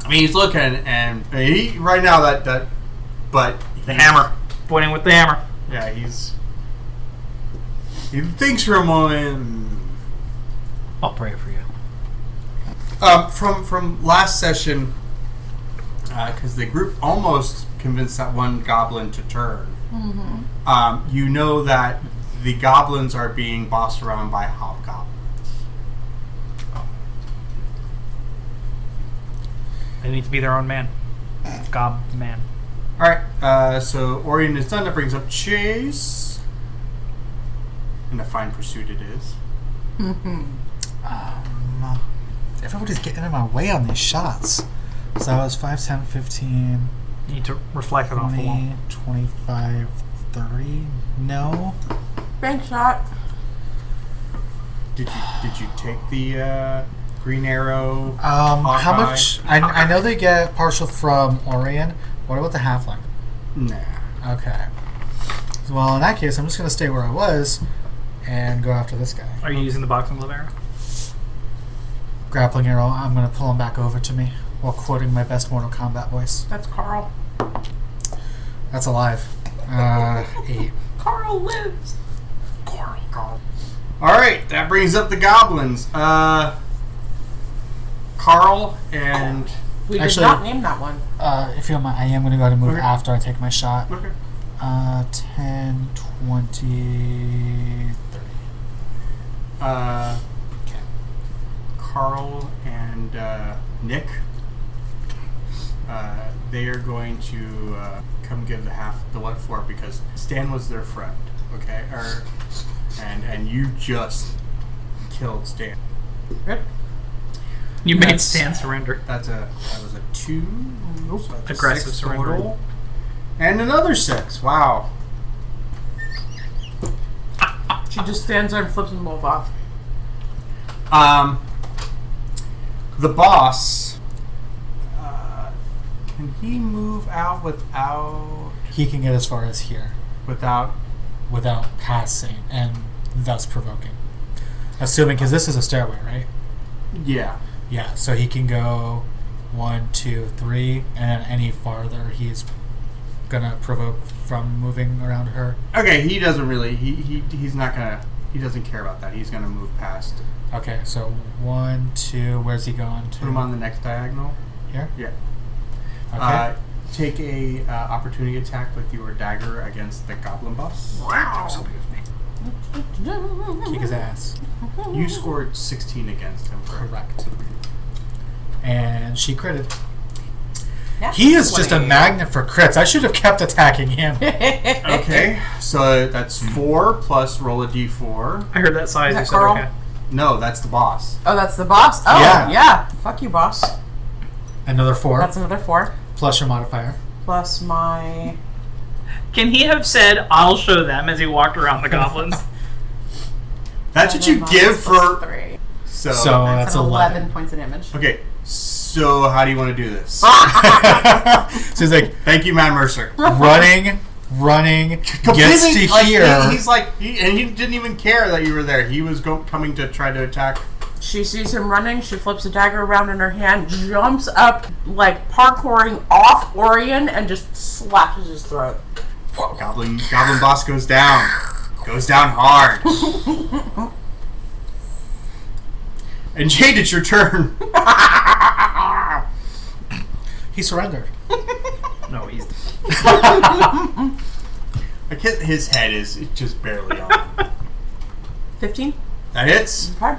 I mean, he's looking, and he right now but The hammer. Pointing with the hammer. Yeah, he thinks for a moment. I'll pray for you. From last session, because the group almost convinced that one goblin to turn. Mm-hmm. You know that the goblins are being bossed around by hobgoblins. They need to be their own man. Gob man. Alright, so Orion is done. That brings up Chase. And a fine pursuit it is. Everybody's getting in my way on these shots. So that was 5, 10, 15, You need to reflect it off the wall. 20, 25, 30. No. Bank shot. Did you take the green arrow? How much? I know they get partial from Orion. What about the halfling? Nah. Okay. Well, in that case, I'm just going to stay where I was and go after this guy. Are you using the boxing glove arrow? Grappling arrow, I'm going to pull him back over to me while quoting my best Mortal Kombat voice. That's Carl. That's alive. 8. Carl lives. Carl. Alright, that brings up the goblins. Carl and... We did Actually- not name that one. If you don't mind, I am going to go ahead and move Okay. after I take my shot. Okay. 10, 20, 30. Okay. Carl and Nick, they are going to come give the what for, because Stan was their friend, okay? And you just killed Stan. Good. You made That's- Stan surrender. That was a 2. Nope. So that's a Aggressive 6 surrender. total. And another 6. Wow. She just stands there and flips them both off. The boss, can he move out without He can get as far as here without without passing and thus provoking. Assuming, because this is a stairway, right? yeah. Yeah, so he can go 1, 2, 3, and then any farther he's gonna provoke from moving around her. Okay, he doesn't really he's not gonna he doesn't care about that. He's gonna move past. Okay, so 1, 2, where's he going to? Put him on the next diagonal. Here? Yeah. Okay. Take a opportunity attack with your dagger against the goblin boss. Wow. Kick his ass. You scored 16 against him. Correct. And she critted. Yeah. He is just a magnet for crits. I should have kept attacking him. Okay, so that's 4 plus roll a d4. I heard that size. Is that You said Carl? okay. No, that's the boss. Oh, that's the boss? Oh, Yeah. yeah. Fuck you, boss. Another 4 That's another 4. plus your modifier. Plus my... Can he have said, "I'll show them" as he walked around the goblins? That's what you 7 give plus for. 3. So, So That's that's 11. points of damage. okay. So how do you want to do this? So he's like Thank you, Matt Mercer. running, gets to like, here. He's like, and he didn't even care that you were there. He was coming to try to attack. She sees him running. She flips a dagger around in her hand, jumps up, like parkouring off Orion, and just slashes his throat. Goblin boss goes down. Goes down hard. And Jade, it's your turn. He surrendered. No, he's. Like his head is just barely on. 15. That hits. Okay.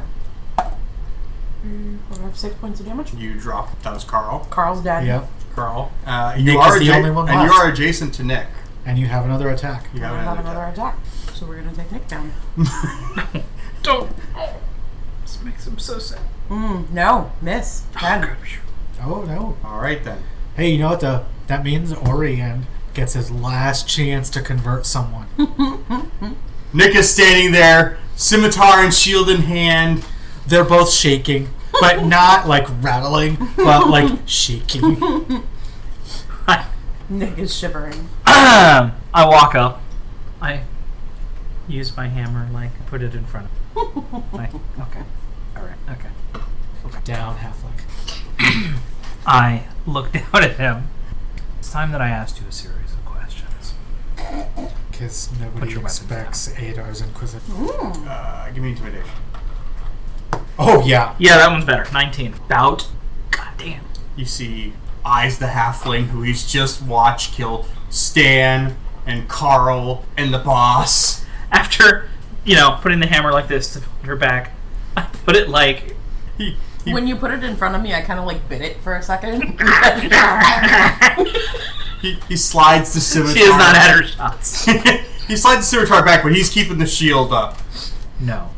I have 6 points of damage. You drop. That was Carl. Carl's dead. Yep. Carl. Nick You is are the only one and you left. are adjacent to Nick. And you have another attack. You I have have another attack. So we're going to take Nick down. Don't. This makes him so sad. No, miss. 10. Oh no. All right then. Hey, you know what that means? Orion gets his last chance to convert someone. Nick is standing there, scimitar and shield in hand. They're both shaking, but not like rattling, but like shaking. Nick is shivering. I walk up. I use my hammer, like, put it in front of me. Like, okay. Alright, okay. Down, halfling. I look down at him. It's time that I asked you a series of questions. Because Put nobody your weapons expects Adar's Inquisitor. Give me intimidation. Oh, yeah. Yeah, that one's better. 19. Bout. God damn. You see Eyes the halfling, who he's just watched kill Stan and Carl and the boss. After, putting the hammer like this to her back, I put it like... When you put it in front of me, I kind of like bit it for a second. He slides the scimitar. She has not had her shots. He slides the scimitar back, but he's keeping the shield up. No.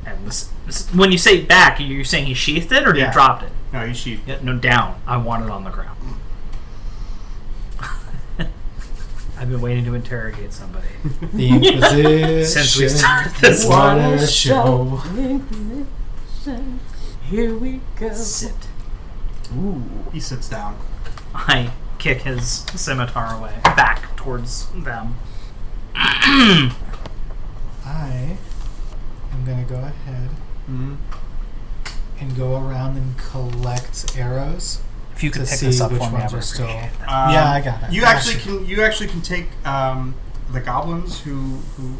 And when you say back, are you saying he sheathed it or Yeah. he dropped it? No, he sheathed. Yeah, no, down. I want it on the ground. I've been waiting to interrogate somebody The Inquisition. since we started this What one. a show. Here we go. Sit. Ooh. He sits down. I kick his scimitar away, back towards them. I am going to go ahead and go around and collect arrows. If you could To pick see this up which for me, I ones would are still- appreciate that. Yeah, I got it. You actually can take the goblins who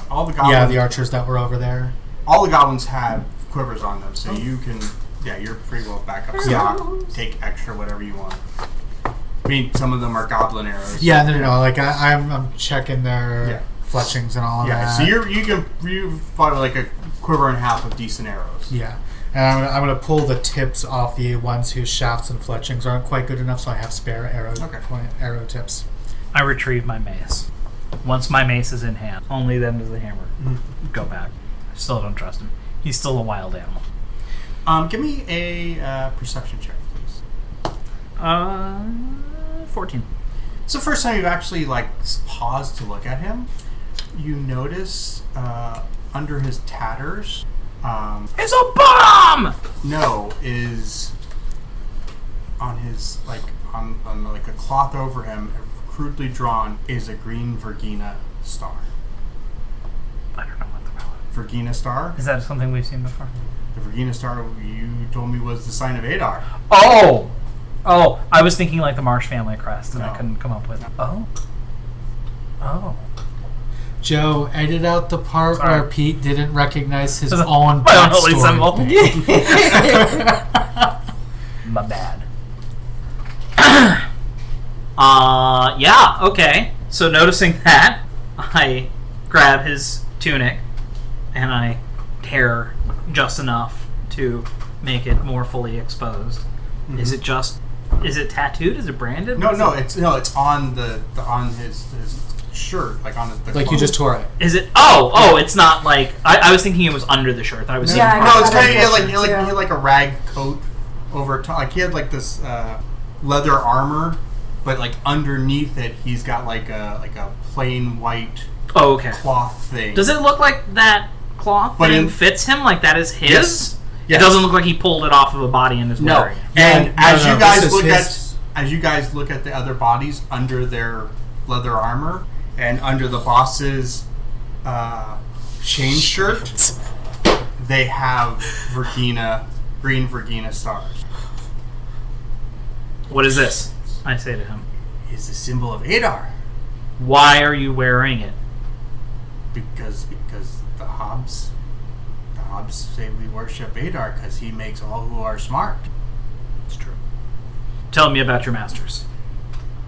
all the goblins. Yeah, the archers that were over there. all the goblins have quivers on them, so you can. Yeah, you're pretty well back up stock. Take extra whatever you want. I mean, some of them are goblin arrows. Yeah, no. Like I'm checking their fletchings and all of Yeah, that. so you've fought like a quiver and a half of decent arrows. Yeah, and I'm gonna pull the tips off the ones whose shafts and fletchings aren't quite good enough, so I have spare arrow tips. I retrieve my mace. Once my mace is in hand, only then does the hammer go back. I still don't trust him. He's still a wild animal. Give me a perception check, please. 14. It's the first time you've actually paused to look at him. You notice under his tatters, It's a bomb! no, is on his on a cloth over him, crudely drawn, is a green Vergina star. I don't know what the hell it Vergina star. is. Is that something we've seen before? The Vergina star you told me was the sign of Adar. Oh! I was thinking like the Marsh family crest, and I No. couldn't come up with. Oh. Joe, edit out the part Sorry. where Pete didn't recognize his My own unholy backstory. symbol. My bad. Yeah, okay. So noticing that, I grab his tunic and I tear just enough to make it more fully exposed. Mm-hmm. Is it tattooed? Is it branded? No, it's on on his shirt, on the Like you cloth. just tore it. Is it? Oh, it's not like I was thinking it was under the shirt. I was Yeah, seeing I No, got it's that kind of impression, he had like a rag coat over top. Like he had this leather armor, but underneath it, he's got a plain white Oh, okay. cloth thing. Does it look like that cloth But thing in- fits him? Like that is his? Yes. It doesn't look like he pulled it off of a body and is No, wearing it. and No, as no, you guys this is look his- as you guys look at the other bodies under their leather armor and under the boss's chain shirt, they have green Vergina stars. What is this? I say to him. It's the symbol of Adar. Why are you wearing it? Because the Hobbs say we worship Adar because he makes all who are smart. It's true. Tell me about your masters.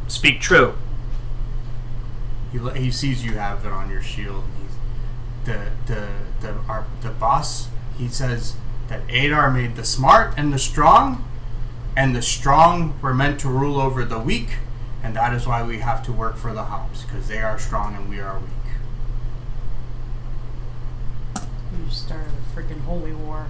Speak true. He sees you have it on your shield. The boss. He says that Adar made the smart and the strong were meant to rule over the weak, and that is why we have to work for the Hobbs because they are strong and we are weak. You just started a freaking holy war.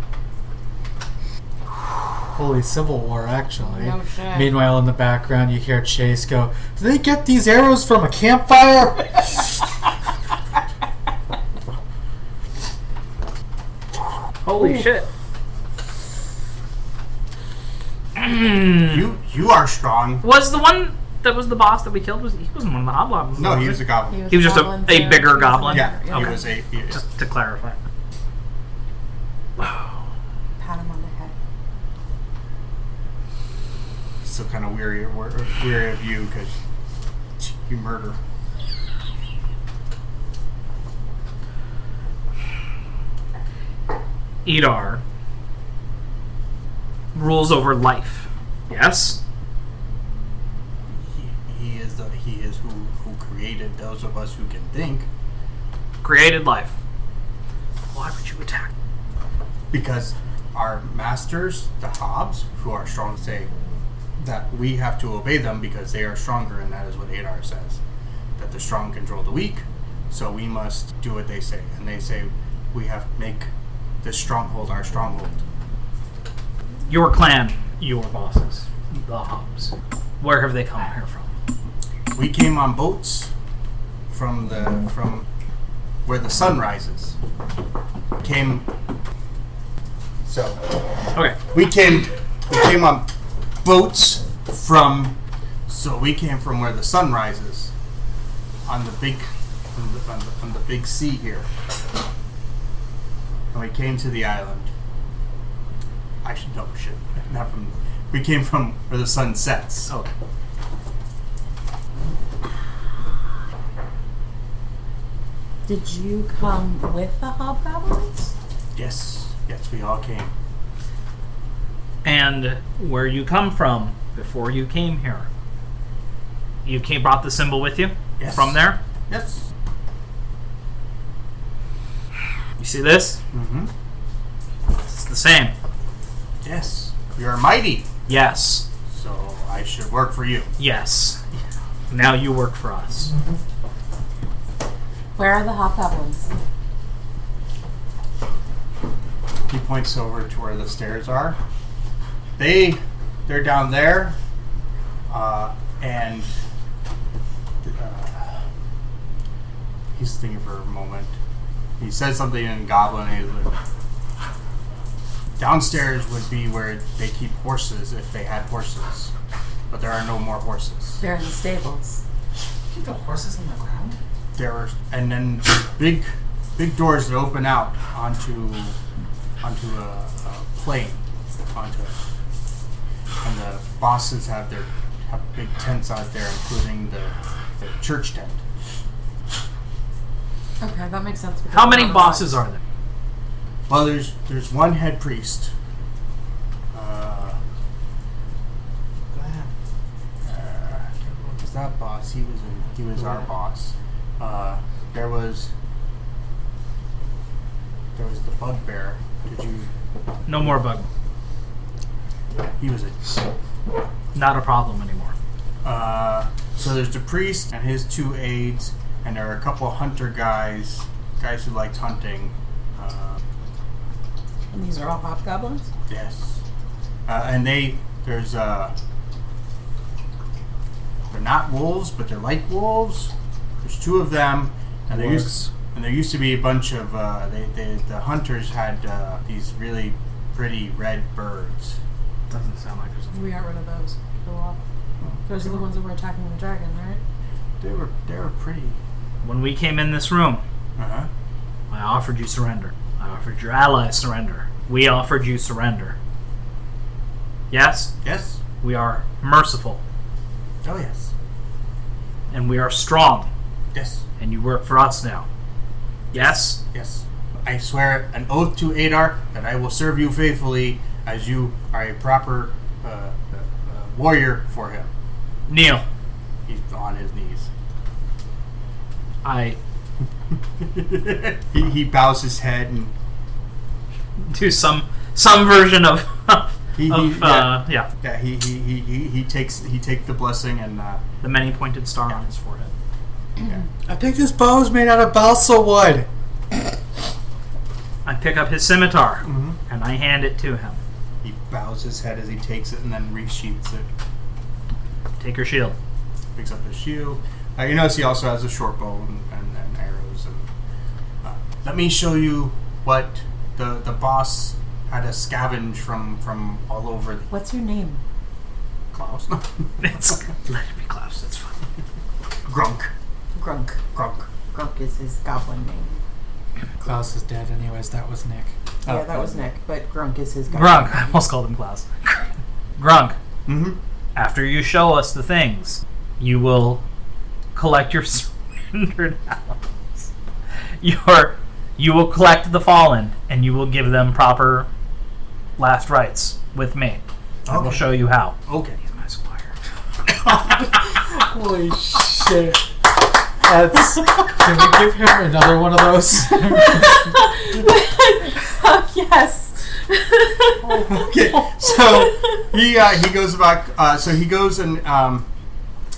Holy Civil War, actually. No shit. Meanwhile, in the background, you hear Chase go, "Do they get these arrows from a campfire?" Holy shit. You are strong. Was the one that was the boss that we killed, he wasn't one of the hobgoblins? No, he was a goblin. He was just goblin, a bigger he was goblin? Yeah, yeah. he was a. Just to clarify. Pat him on the head. Still kind of weary of you because you murder. Edar rules over life. Yes? He is who created those of us who can think. Created life. Why would you attack? Because our masters, the Hobbs, who are strong, say that we have to obey them because they are stronger, and that is what Adar says. That the strong control the weak, so we must do what they say. And they say we have to make this stronghold our stronghold. Your clan, your bosses, the Hobbs. Where have they come here from? We came on boats from where the sun rises. Okay. We came on boats from where the sun rises on the big sea here, and we came to the island. We came from where the sun sets. Okay. Did you come with the hobgoblins? Yes, we all came. And where you come from before you came here? You brought the symbol with you? Yes. From there? Yes. You see this? Mm-hmm. It's the same. Yes. We are mighty, Yes. so I should work for you. Yes. Now you work for us. Where are the hobgoblins? He points over to where the stairs are. They're down there, and he's thinking for a moment. He says something in Goblin. And he's like, downstairs would be where they keep horses if they had horses, but there are no more horses. They're in the stables. Keep the horses on the ground? And then big doors that open out onto a plain, and the bosses have big tents out there, including the church tent. Okay, that makes sense. How many bosses are there? Well, there's one head priest. What was that boss? He was our boss. There was the bugbear. Did you? No more bug. He was Not a problem anymore. so there's the priest and his two aides, and there are a couple of hunter guys who liked hunting. And these are all hobgoblins? Yes. And they're not wolves, but they're like wolves. There's two of them, and there used to be a bunch of the hunters had these really pretty red birds. Doesn't sound like there's a... We got rid of those. Go off. Those are the ones that were attacking the dragon, right? They were pretty. When we came in this room, Uh-huh. I offered you surrender. I offered your allies surrender. We offered you surrender. Yes? Yes. We are merciful. Oh yes. And we are strong. Yes. And you work for us now. Yes? Yes. I swear an oath to Adar that I will serve you faithfully as you are a proper warrior for him. Kneel. He's on his knees. I he bows his head and do some version of he takes the blessing and the many-pointed star on his forehead. yeah. I think this bow is made out of balsa wood. I pick up his scimitar Mm-hmm. and I hand it to him. He bows his head as he takes it and then resheaths it. Take your shield. Picks up his shield. You notice he also has a short bow and arrows. And let me show you what the boss had to scavenge from all over. What's your name? Klaus? Let it be Klaus. That's fine. Grunk. Grunk. Grunk. Grunk is his goblin name. Klaus is dead anyways. That was Nick. Yeah, that was Nick, but Grunk is his goblin Grunk. I name. almost called him Klaus. Grunk. Mm-hmm. After you show us the things, you will collect your surrendered allies. You will collect the fallen, and you will give them proper last rites with me. I will Okay. show you how. Okay. He's my squire. Holy shit. That's. Can we give him another one of those? Yes. Okay, so he goes back. So he goes and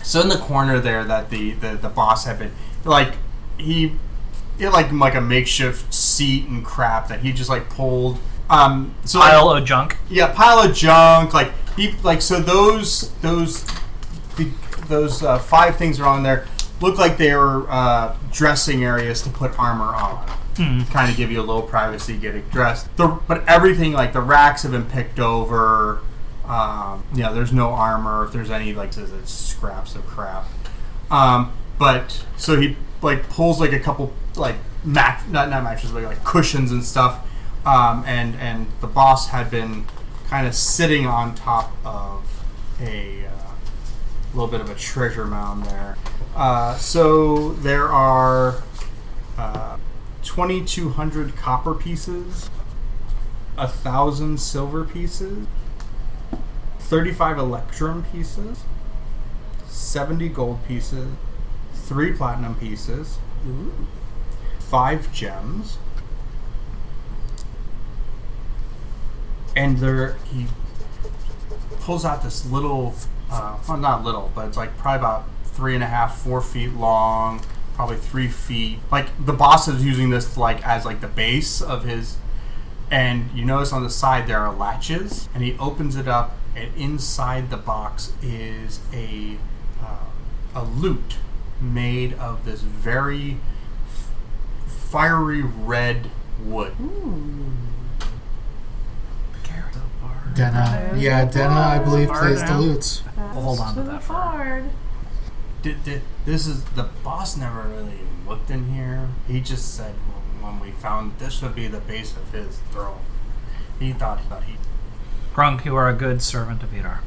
so in the corner there that the boss had been like he had like a makeshift seat and crap that he just like pulled. So Pile of junk. yeah, pile of junk. Like he like so those 5 things are on there. Look like they were dressing areas to put armor on. Kind of give you a little privacy getting dressed. But everything, like the racks have been picked over. There's no armor. If there's any, like, scraps of crap. But so he like pulls like a couple like not mattresses, but like cushions and stuff. And the boss had been kind of sitting on top of a little bit of a treasure mound there. So there are 2,200 copper pieces, 1,000 silver pieces, 35 electrum pieces, 70 gold pieces, 3 platinum pieces, 5 gems, and he pulls out this little, well, not little, but it's like probably about 3.5, 4 feet long, probably 3 feet. Like the boss is using this as like the base of his. And you notice on the side there are latches, and he opens it up, and inside the box is a lute made of this very fiery red wood. Denna. Yeah, Denna, I believe, plays the lutes. We'll hold on to that for Bard. This is the boss never really looked in here. He just said when we found this would be the base of his throne. He thought he. Grunk, you are a good servant of Vidar.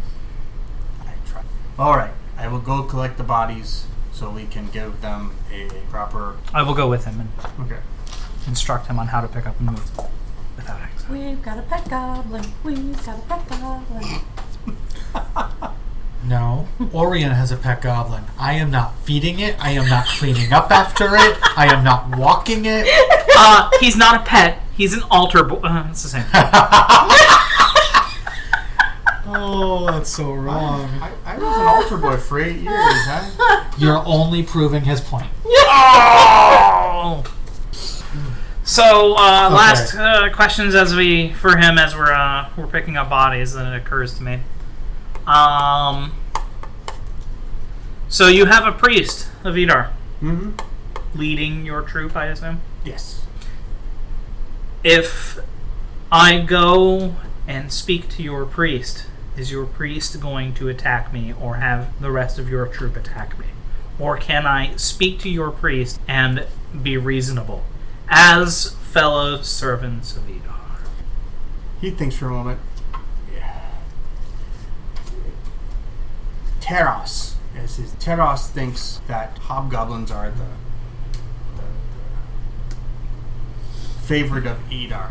I tried. All right, I will go collect the bodies so we can give them a proper. I will go with him and Okay. instruct him on how to pick up and move without anxiety. We've got a pet goblin. We've got a pet goblin. No, Orion has a pet goblin. I am not feeding it. I am not cleaning up after it. I am not walking it. He's not a pet. He's an altar boy. It's the same. Oh, that's so wrong. I was an altar boy for 8 years, huh? You're only proving his point. Oh! So, last questions for him as we're picking up bodies, then it occurs to me. So you have a priest of Vidar leading your troop, I assume? Yes. If I go and speak to your priest, is your priest going to attack me or have the rest of your troop attack me? Or can I speak to your priest and be reasonable as fellow servants of Vidar? He thinks for a moment. Teros. Yes, Teros thinks that hobgoblins are the favorite of Idar.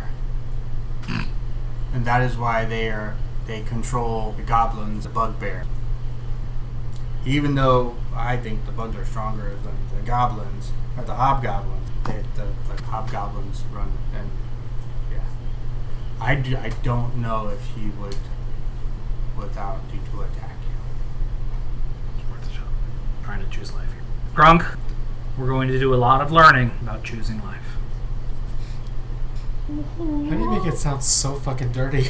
And that is why they control the goblins, the bugbear. Even though I think the bugs are stronger than the goblins, or the hobgoblins, the hobgoblins run, and yeah. I don't know if he would, without you to attack you. It's worth a shot. Trying to choose life here. Grunk, we're going to do a lot of learning about choosing life. How do you make it sound so fucking dirty?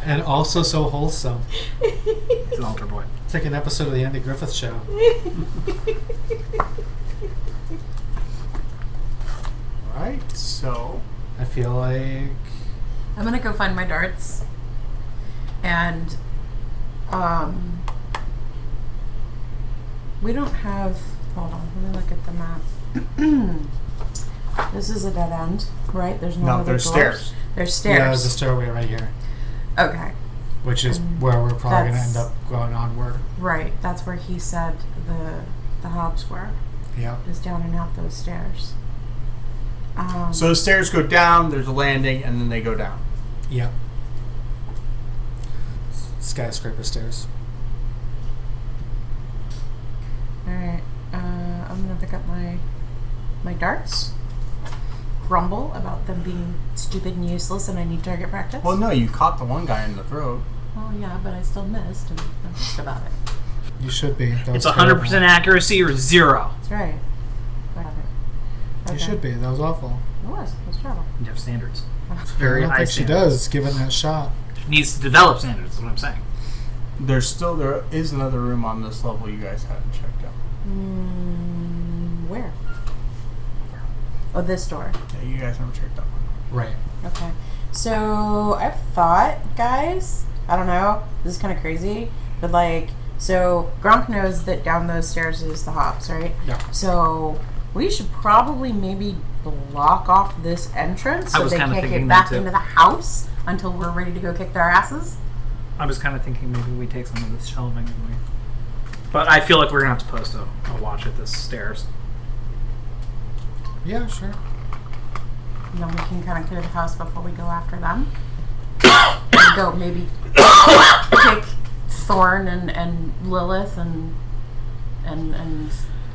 And also so wholesome. He's an altar boy. It's like an episode of the Andy Griffith Show. Alright, so I feel like... I'm gonna go find my darts. And, we don't have... Hold on, let me look at the map. This is a dead end, right? There's no other there's doors. stairs. There's stairs. Yeah, there's a stairway right here. Okay. Which is where we're probably going to That's- end up going onward. Right. That's where he said the hobs were. Yeah. Is down and out those stairs. So the stairs go down, there's a landing, and then they go down. Yep. Skyscraper stairs. Alright. I'm gonna pick up my darts. Grumble about them being stupid and useless and I need target practice. Well, no, you caught the one guy in the throat. Well, yeah, but I still missed and I'm pissed about it. You should be. That It's was 100% terrible. accuracy or 0. That's right. Got it. You should be. That was awful. It was terrible. You have standards. I Very don't high think she standards. does, given that shot. She needs to develop standards, is what I'm saying. There is another room on this level you guys haven't checked out. Where? Oh, this door. Yeah, you guys never checked that one. Right. Okay. So I've thought, guys, I don't know, this is kind of crazy, but like, so Gronk knows that down those stairs is the hops, right? Yeah. So we should probably maybe block off this entrance I so was they kinda can't thinking get that back too. into the house until we're ready to go kick their asses. I was kind of thinking maybe we take some of this shelving and we... But I feel like we're going to have to post a watch at the stairs. Yeah, sure. And then we can kind of clear the house before we go after them. And go maybe kick Thorn and Lilith and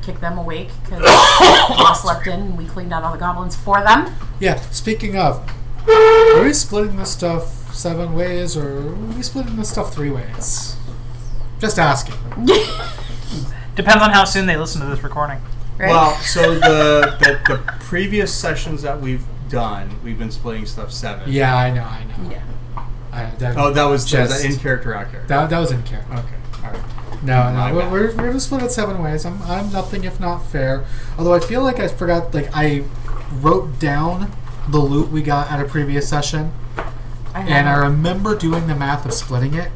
kick them awake because they slept in and we cleaned out all the goblins for them. Yeah, speaking of, are we splitting this stuff 7 ways or are we splitting this stuff 3 ways? Just asking. Depends on how soon they listen to this recording. Right? Well, so the previous sessions that we've done, we've been splitting stuff 7. Yeah, I know. Yeah. That was just in character, out character. That was in character. Okay, all right. No, My bad. we're gonna split it 7 ways. I'm nothing if not fair. Although I feel like I forgot. Like I wrote down the loot we got at a previous session, and I remember doing the math of splitting it,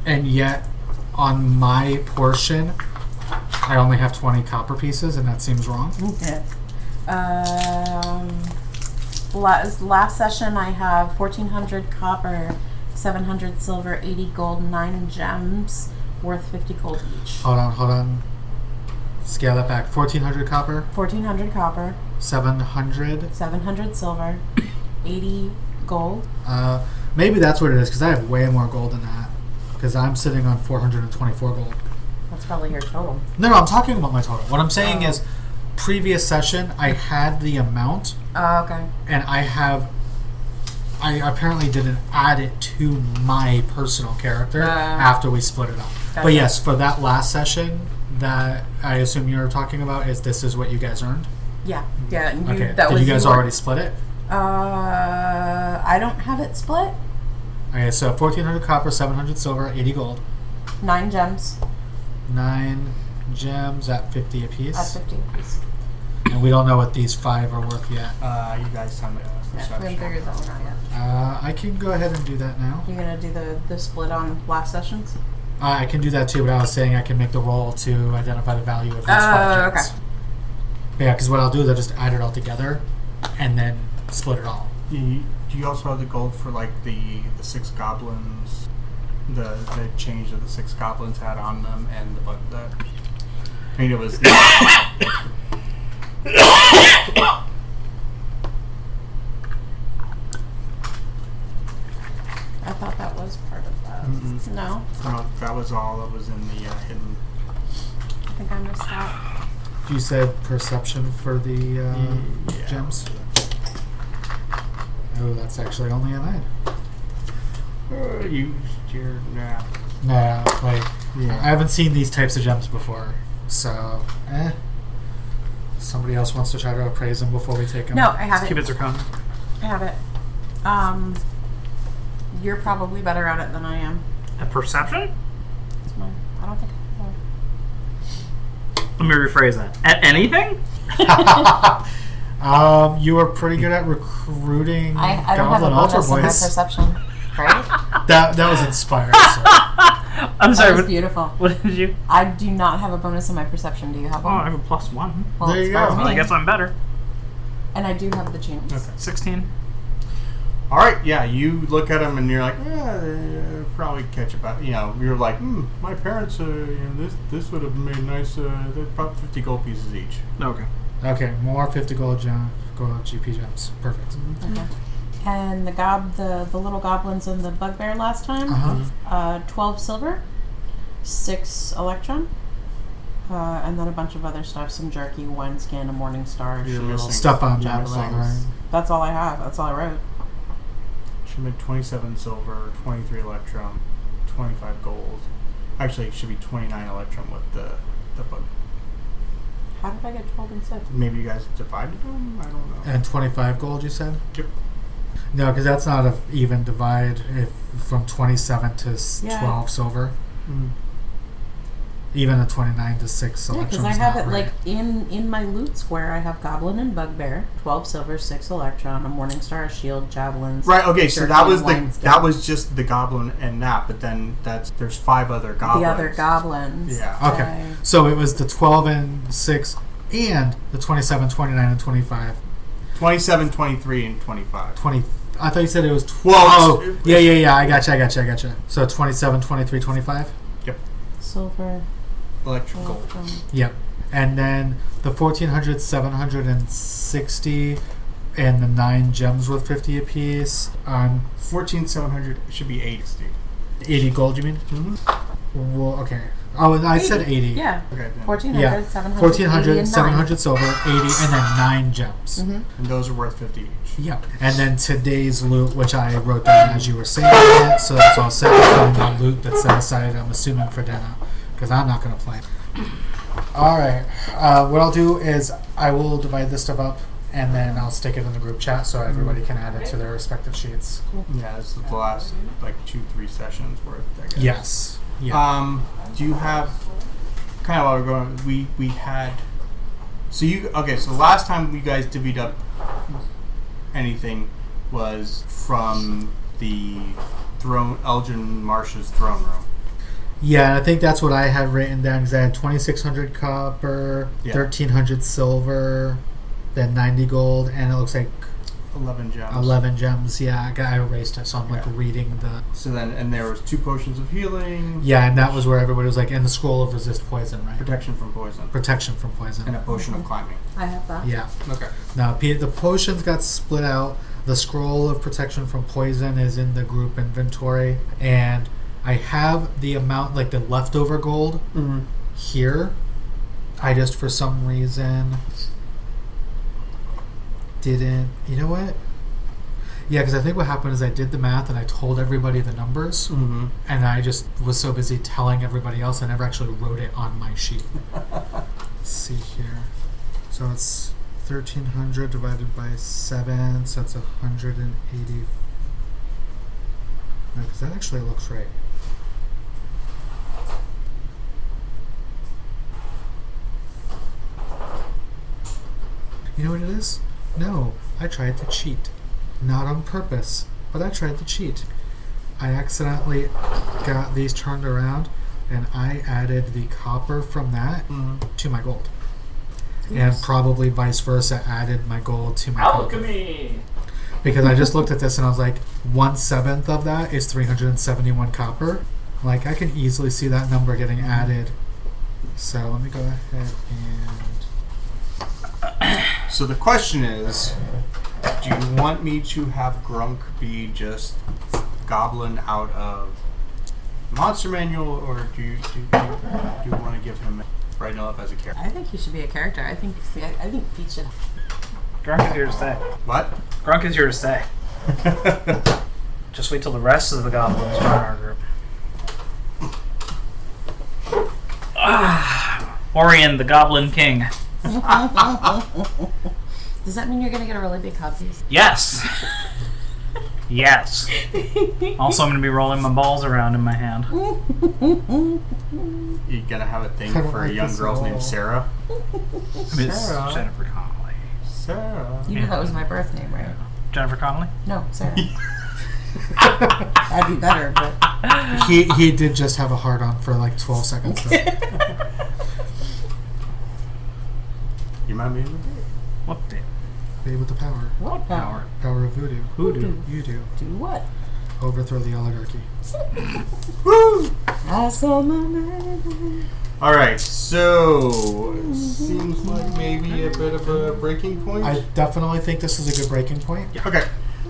and yet on my portion, I only have 20 copper pieces, and that seems wrong. Yeah. Last session I have 1,400 copper, 700 silver, 80 gold, 9 gems, worth 50 gold each. Hold on. Scale that back. 1,400 copper, 1,400 copper, 700. 700 silver, 80 gold. Maybe that's what it is because I have way more gold than that. Because I'm sitting on 424 gold. That's probably your total. No, I'm talking about my total. What I'm saying is, previous session I had the amount, Oh, okay. and I apparently didn't add it to my personal character after we split it up. Gotcha. But yes, for that last session that I assume you're talking about, this is what you guys earned? Yeah. And Okay. that Did was you guys already split it? I don't have it split. Okay, so 1,400 copper, 700 silver, 80 gold, 9 gems 9 gems at 50 apiece. at 50 apiece. And we don't know what these 5 are worth yet. You guys tell me Yeah, we haven't figured that one out yet. I can go ahead and do that now. You're gonna do the split on last sessions? I can do that too, but I was saying I can make the roll to identify the value of these 5 gems. Okay. Yeah, because what I'll do is I'll just add it all together and then split it all. Do you also have the gold for like the 6 goblins, the change that the 6 goblins had on them, and the bug that? I mean, it was. I thought that was part of that. Mm-mm. No, No, that was all that was in the hidden. I think I missed that. You said perception for the Yeah. gems? Oh, that's actually only a 9. You're nah. No, like, Yeah. I haven't seen these types of gems before, so, Somebody else wants to try to appraise them before we take them? No, I have it. Cupid's are coming. I I have it. You're probably better at it than I am. A perception? It's mine. I don't think I have. Let me rephrase that. At anything? You were pretty good at recruiting I don't have a Goblin Altar bonus in my Boys. perception, right? That was inspired. So. I'm That sorry. was What, beautiful. what did you? I do not have a bonus in my perception. Do you have Oh, I one? have a +1. Well, There it you spells go. Well, I me. guess I'm better. And I do have the chance. Okay. 16. All right, yeah, you look at them and you're like, probably catch about. You're like, my parents, this would have made nice. They're about 50 gold pieces each. Okay. Okay, more 50 gold GP gems. Perfect. Okay. And the little goblins and the bugbear last time. Uh-huh. 12 silver, 6 electron, and then a bunch of other stuff. Some jerky, one skin, a morning star, You're shield. missing Stuff on that javelins. level, right? That's all I have. That's all I wrote. Should make 27 silver, 23 electrum, 25 gold. Actually, it should be 29 electrum with the bug. How did I get 12 instead? Maybe you guys divided them? I don't know. And 25 gold, you said? Yep. No, because that's not a even divide if from 27 to Yeah. 12 silver. Even a 29 to 6 Yeah, selection. because I have it like in my loot square. I have goblin and bugbear, 12 silver, 6 electron, a morning star, a shield, javelins. Right. Okay. So jerky, that was and wine skin. that was just the goblin and that, but then there's 5 other goblins. The other goblins. Yeah. Okay. Right. So it was the 12 and 6 and the 27, 29, and 25. 27, 23, and 25. 20. I thought you said it was 12. Well, Oh, yeah. I gotcha. So 27, 23, 25? Yep. Silver, Electric gold. electron. Yep. And then the 1400, 760, and the 9 gems with 50 apiece. 14,700 should be 80. 80 gold, you mean? Mm-hmm. Well, okay. Oh, and I said 80. Yeah. Okay. Then. 1400, Yeah. 700, 1400, 80, and 700 silver, 80, and then 9 gems. Mm-hmm. And those are worth 50 each. Yep. And then today's loot, which I wrote down as you were saying it, so that's all set. The loot that's set aside, I'm assuming, for Dena, because I'm not going to play. All right. What I'll do is I will divide this stuff up, and then I'll stick it in the group chat so everybody can add it to their respective sheets. Yeah, this is the last 2-3 sessions worth, I guess. Yes. Yeah. Do you have kind of while we're going? We had. So the last time you guys divvied up anything was from the Elgin Marsh's throne room. Yeah, I think that's what I had written down because I had 2,600 copper, 1,300 silver, then 90 gold, and it looks like 11 gems. 11 gems. Yeah, I erased it, so I'm reading the. So then, and there was 2 potions of healing. Yeah, and that was where everybody was like, in the scroll of resist poison, right? Protection from poison. Protection from poison. And a potion of climbing. I have that. Yeah. Okay. Now, the potions got split out. The scroll of protection from poison is in the group inventory, and I have the amount, like the leftover gold, here. I just, for some reason, didn't. You know what? Yeah, because I think what happened is I did the math and I told everybody the numbers, and I just was so busy telling everybody else I never actually wrote it on my sheet. Let's see here. So it's 1,300 divided by 7, so that's 180. No, because that actually looks right. You know what it is? No, I tried to cheat. Not on purpose, but I tried to cheat. I accidentally got these turned around, and I added the copper from that to my gold. And probably vice versa, added my gold to my Alchemy! copper. Because I just looked at this and I was like, 1/7 of that is 371 copper. Like, I can easily see that number getting added. So let me go ahead and... So the question is, do you want me to have Grunk be just goblin out of Monster Manual, or do you want to give him writing up as a character? I think he should be a character. I think Pete should. Grunk is here to stay. What? Grunk is here to stay. Just wait till the rest of the goblins join our group. Orion, the Goblin King. Does that mean you're gonna get a really big hot piece? Yes. Yes. Also, I'm going to be rolling my balls around in my hand. You gonna have a thing I don't for a like young this girl at named all. Sarah? I mean, it's Sarah. Jennifer Connelly. Sarah. You know that was my birth name, right? Jennifer Connelly? No, Sarah. That'd be better, but He did just have a hard on for like 12 seconds. Though. You might be in the day. What the? Babe with the power. what power? Power of voodoo. Voodoo. You do. Do what? Overthrow the oligarchy. Woo! I saw my man. All right, so seems like maybe a bit of a breaking point. I definitely think this is a good breaking point. Okay,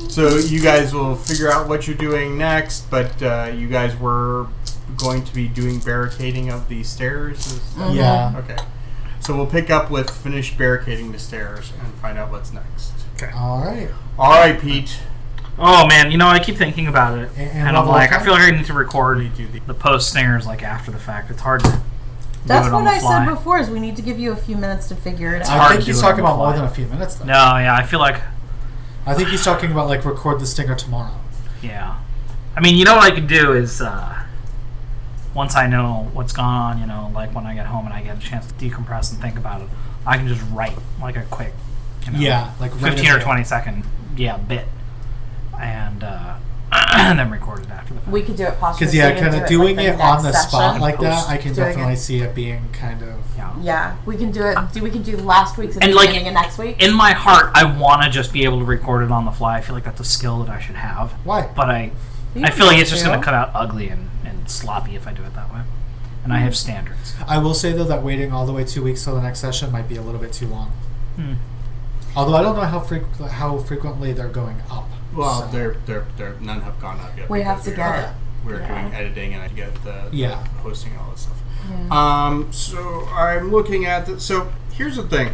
so you guys will figure out what you're doing next, but you guys were going to be doing barricading of the stairs. Yeah. Okay, so we'll pick up with finish barricading the stairs and find out what's next. Okay. All right. All right, Pete. Oh, man. You know, I keep thinking about it. And And I'm level like, up I feel like I need to record You do the- the post stingers like after the fact. It's hard to do That's it on what the I fly. said before. Is we need to give you a few minutes to figure it out. hard I to think do he's it on talking the about more fly. than a few minutes, though. No, yeah. I feel like, I think he's talking about like record the stinger tomorrow. yeah. I mean, you know what I could do is, once I know what's gone on, you know, like when I get home and I get a chance to decompress and think about it, I can just write like a quick, you know, Yeah, like right 15 or away. 20-second, bit. And, and then record it after the fact. We could do it possibly. Because yeah, kind of doing it on the spot like that, Post. I can Doing definitely it. see it being kind of. Yeah. Yeah, we can do it. We can do last week's at the And, like, beginning of next week. In my heart, I want to just be able to record it on the fly. I feel like that's a skill that I should have. Why? But I feel like it's just going to come out ugly and sloppy if I do it that way. And I have standards. I will say though that waiting all the way 2 weeks till the next session might be a little bit too long. Hmm. Although I don't know how frequently they're going up. Well, so. they're none have gone up yet. We have because to get. We're doing editing and I get the hosting and all that stuff. Yeah. So I'm looking at the. So here's the thing: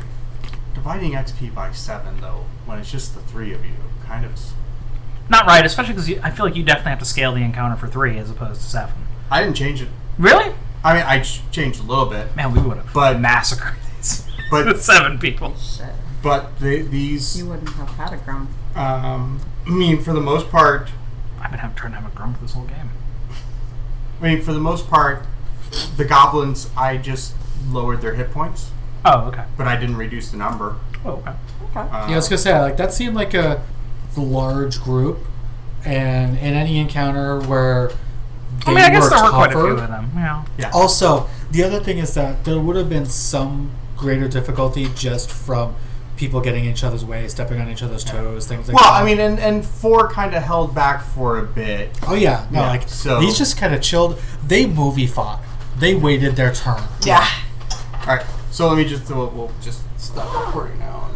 dividing XP by 7, though, when it's just the 3 of you, kind of. Not right, especially because I feel like you definitely have to scale the encounter for 3 as opposed to 7. I didn't change it. Really? I mean, I changed a little bit, Man, we would have But- massacred these but- with 7 people. Shit. but these. You wouldn't have had a ground. I mean, for the most part. I've been trying to have a grump this whole game. I mean, for the most part, the goblins. I just lowered their hit points, Oh, okay. but I didn't reduce the number. Oh, okay. Okay. Yeah, I was gonna say like that seemed like a large group, and in any encounter where they I mean, I guess were there were quite a tougher- few of them. Yeah. Yeah. Also, the other thing is that there would have been some greater difficulty just from people getting in each other's way, stepping on each other's toes, things like Well, that. I mean, and 4 kind of held back for a bit. oh yeah, no, Yeah, like so- these just kind of chilled. They movie fought. They waited their turn. Yeah. All right, so let me just we'll just stop recording now.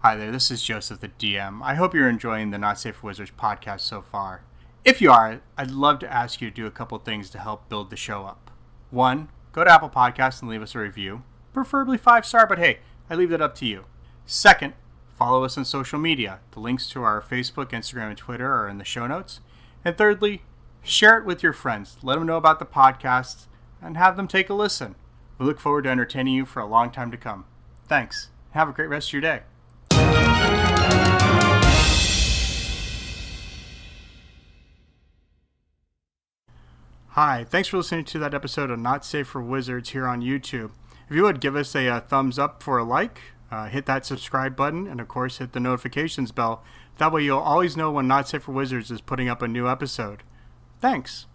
Hi there, this is Joseph the DM. I hope you're enjoying the Not Safe for Wizards podcast so far. If you are, I'd love to ask you to do a couple things to help build the show up. 1, go to Apple Podcasts and leave us a review, preferably 5-star, but hey, I leave that up to you. 2nd, follow us on social media. The links to our Facebook, Instagram, and Twitter are in the show notes. And thirdly, share it with your friends. Let them know about the podcast and have them take a listen. We look forward to entertaining you for a long time to come. Thanks. Have a great rest of your day. Hi, thanks for listening to that episode of Not Safe for Wizards here on YouTube. If you would give us a thumbs up for a like, hit that subscribe button, and of course hit the notifications bell. That way you'll always know when Not Safe for Wizards is putting up a new episode. Thanks.